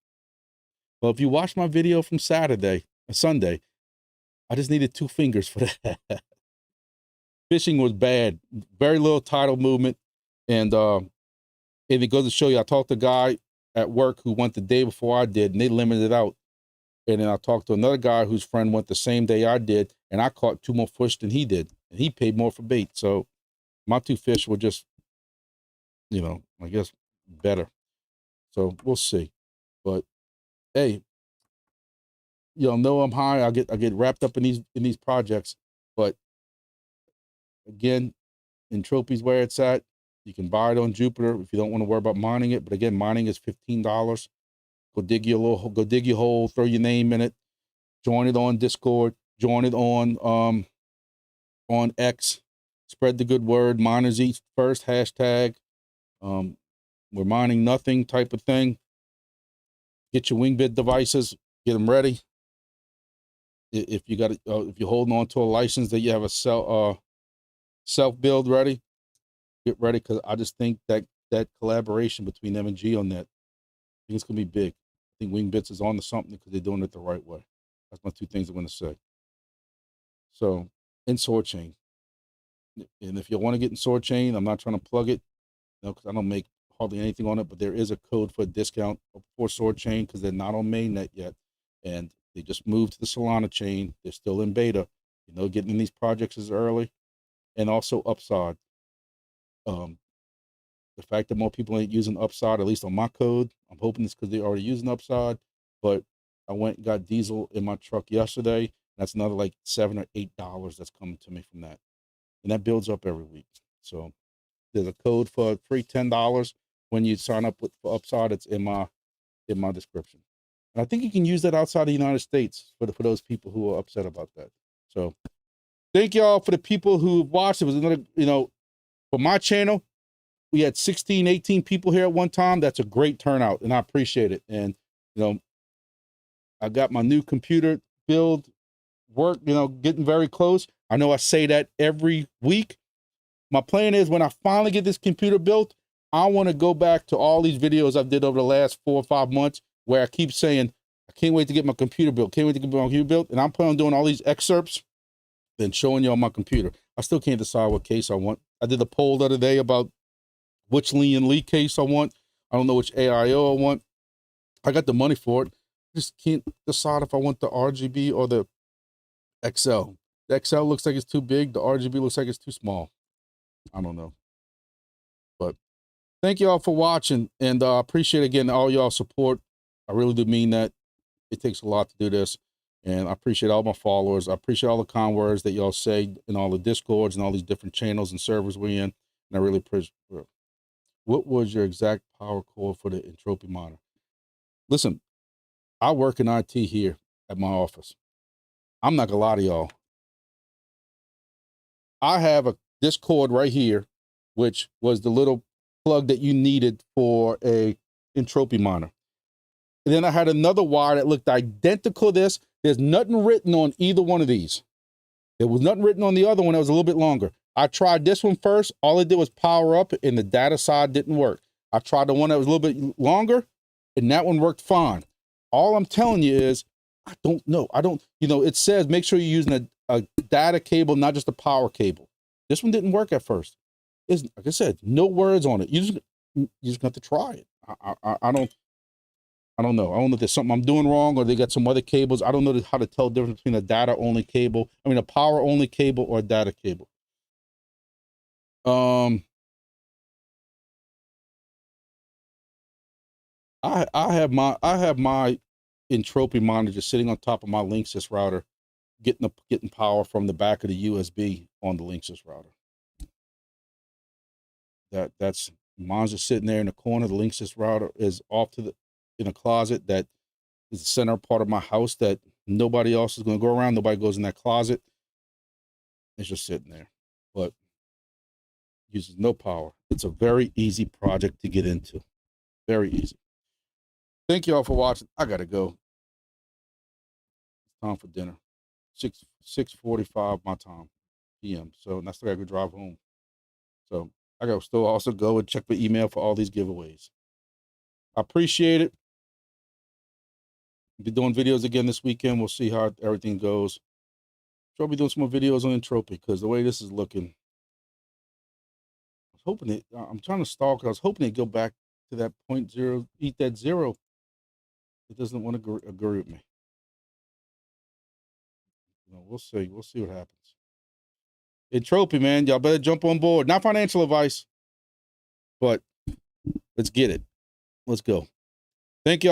Well, if you watched my video from Sunday, I just needed 2 fingers for that. Fishing was bad, very little tidal movement, and And it goes to show you, I talked to a guy at work who went the day before I did, and they limited it out. And then I talked to another guy whose friend went the same day I did, and I caught 2 more fish than he did, and he paid more for bait. So my 2 fish were just, you know, I guess better. So we'll see. But hey, y'all know I'm high. I get wrapped up in these projects. But again, Entropy's where it's at. You can buy it on Jupiter if you don't want to worry about mining it. But again, mining is $15. Go dig your hole, throw your name in it, join it on Discord, join it on X, spread the good word. Miners eat first, hashtag. We're mining nothing type of thing. Get your Wingbit devices, get them ready. If you got if you're holding on to a license that you have a self build ready, get ready, because I just think that collaboration between them and GeoNet, I think it's gonna be big. I think Wingbits is on to something because they're doing it the right way. That's my 2 things I'm gonna say. So in Sword Chain, and if you want to get in Sword Chain, I'm not trying to plug it, you know, because I don't make hardly anything on it, but there is a code for a discount for Sword Chain because they're not on mainnet yet, and they just moved to the Solana chain. They're still in beta, you know, getting in these projects is early. And also Upside. The fact that more people ain't using Upside, at least on my code, I'm hoping it's because they're already using Upside. But I went and got diesel in my truck yesterday. That's another like $7 or $8 that's coming to me from that, and that builds up every week. So there's a code for free $10 when you sign up for Upside. It's in my description, and I think you can use that outside the United States for those people who are upset about that. So thank y'all for the people who watched. It was another, you know, for my channel, we had 16, 18 people here at one time. That's a great turnout, and I appreciate it. And, you know, I got my new computer build work, you know, getting very close. I know I say that every week. My plan is when I finally get this computer built, I want to go back to all these videos I've did over the last 4 or 5 months where I keep saying, I can't wait to get my computer built. Can't wait to get my computer built. And I'm planning on doing all these excerpts and showing you on my computer. I still can't decide what case I want. I did a poll the other day about which Lian Lee case I want. I don't know which AIO I want. I got the money for it. Just can't decide if I want the RGB or the XL. The XL looks like it's too big. The RGB looks like it's too small. I don't know. But thank you all for watching, and I appreciate again all y'all support. I really do mean that. It takes a lot to do this, and I appreciate all my followers. I appreciate all the kind words that y'all say in all the Discords and all these different channels and servers we're in, and I really appreciate. What was your exact power cord for the Entropy monitor? Listen, I work in IT here at my office. I'm not gonna lie to y'all. I have this cord right here, which was the little plug that you needed for a Entropy monitor. And then I had another wire that looked identical to this. There's nothing written on either one of these. There was nothing written on the other one that was a little bit longer. I tried this one first. All it did was power up, and the data side didn't work. I tried the one that was a little bit longer, and that one worked fine. All I'm telling you is, I don't know. You know, it says make sure you're using a data cable, not just a power cable. This one didn't work at first. It's, like I said, no words on it. You just got to try it. I don't know. I don't know if there's something I'm doing wrong or they got some other cables. I don't know how to tell the difference between a data only cable. I mean, a power only cable or a data cable. I have my Entropy monitor sitting on top of my Linksys router, getting power from the back of the USB on the Linksys router. That's mine's just sitting there in the corner. The Linksys router is off in a closet that is the center part of my house that nobody else is going to go around. Nobody goes in that closet. It's just sitting there, but uses no power. It's a very easy project to get into. Very easy. Thank you all for watching. I gotta go. It's time for dinner. 6:45 my time PM. So that's why I gotta drive home. So I gotta still also go and check my email for all these giveaways. I appreciate it. Be doing videos again this weekend. We'll see how everything goes. So I'll be doing some more videos on Entropy because the way this is looking, hoping it. I'm trying to stalk. I was hoping it'd go back to that 0.0, eat that zero. It doesn't want to agree with me. We'll see. We'll see what happens. Entropy, man, y'all better jump on board. Not financial advice, but let's get it. Let's go. Thank y'all.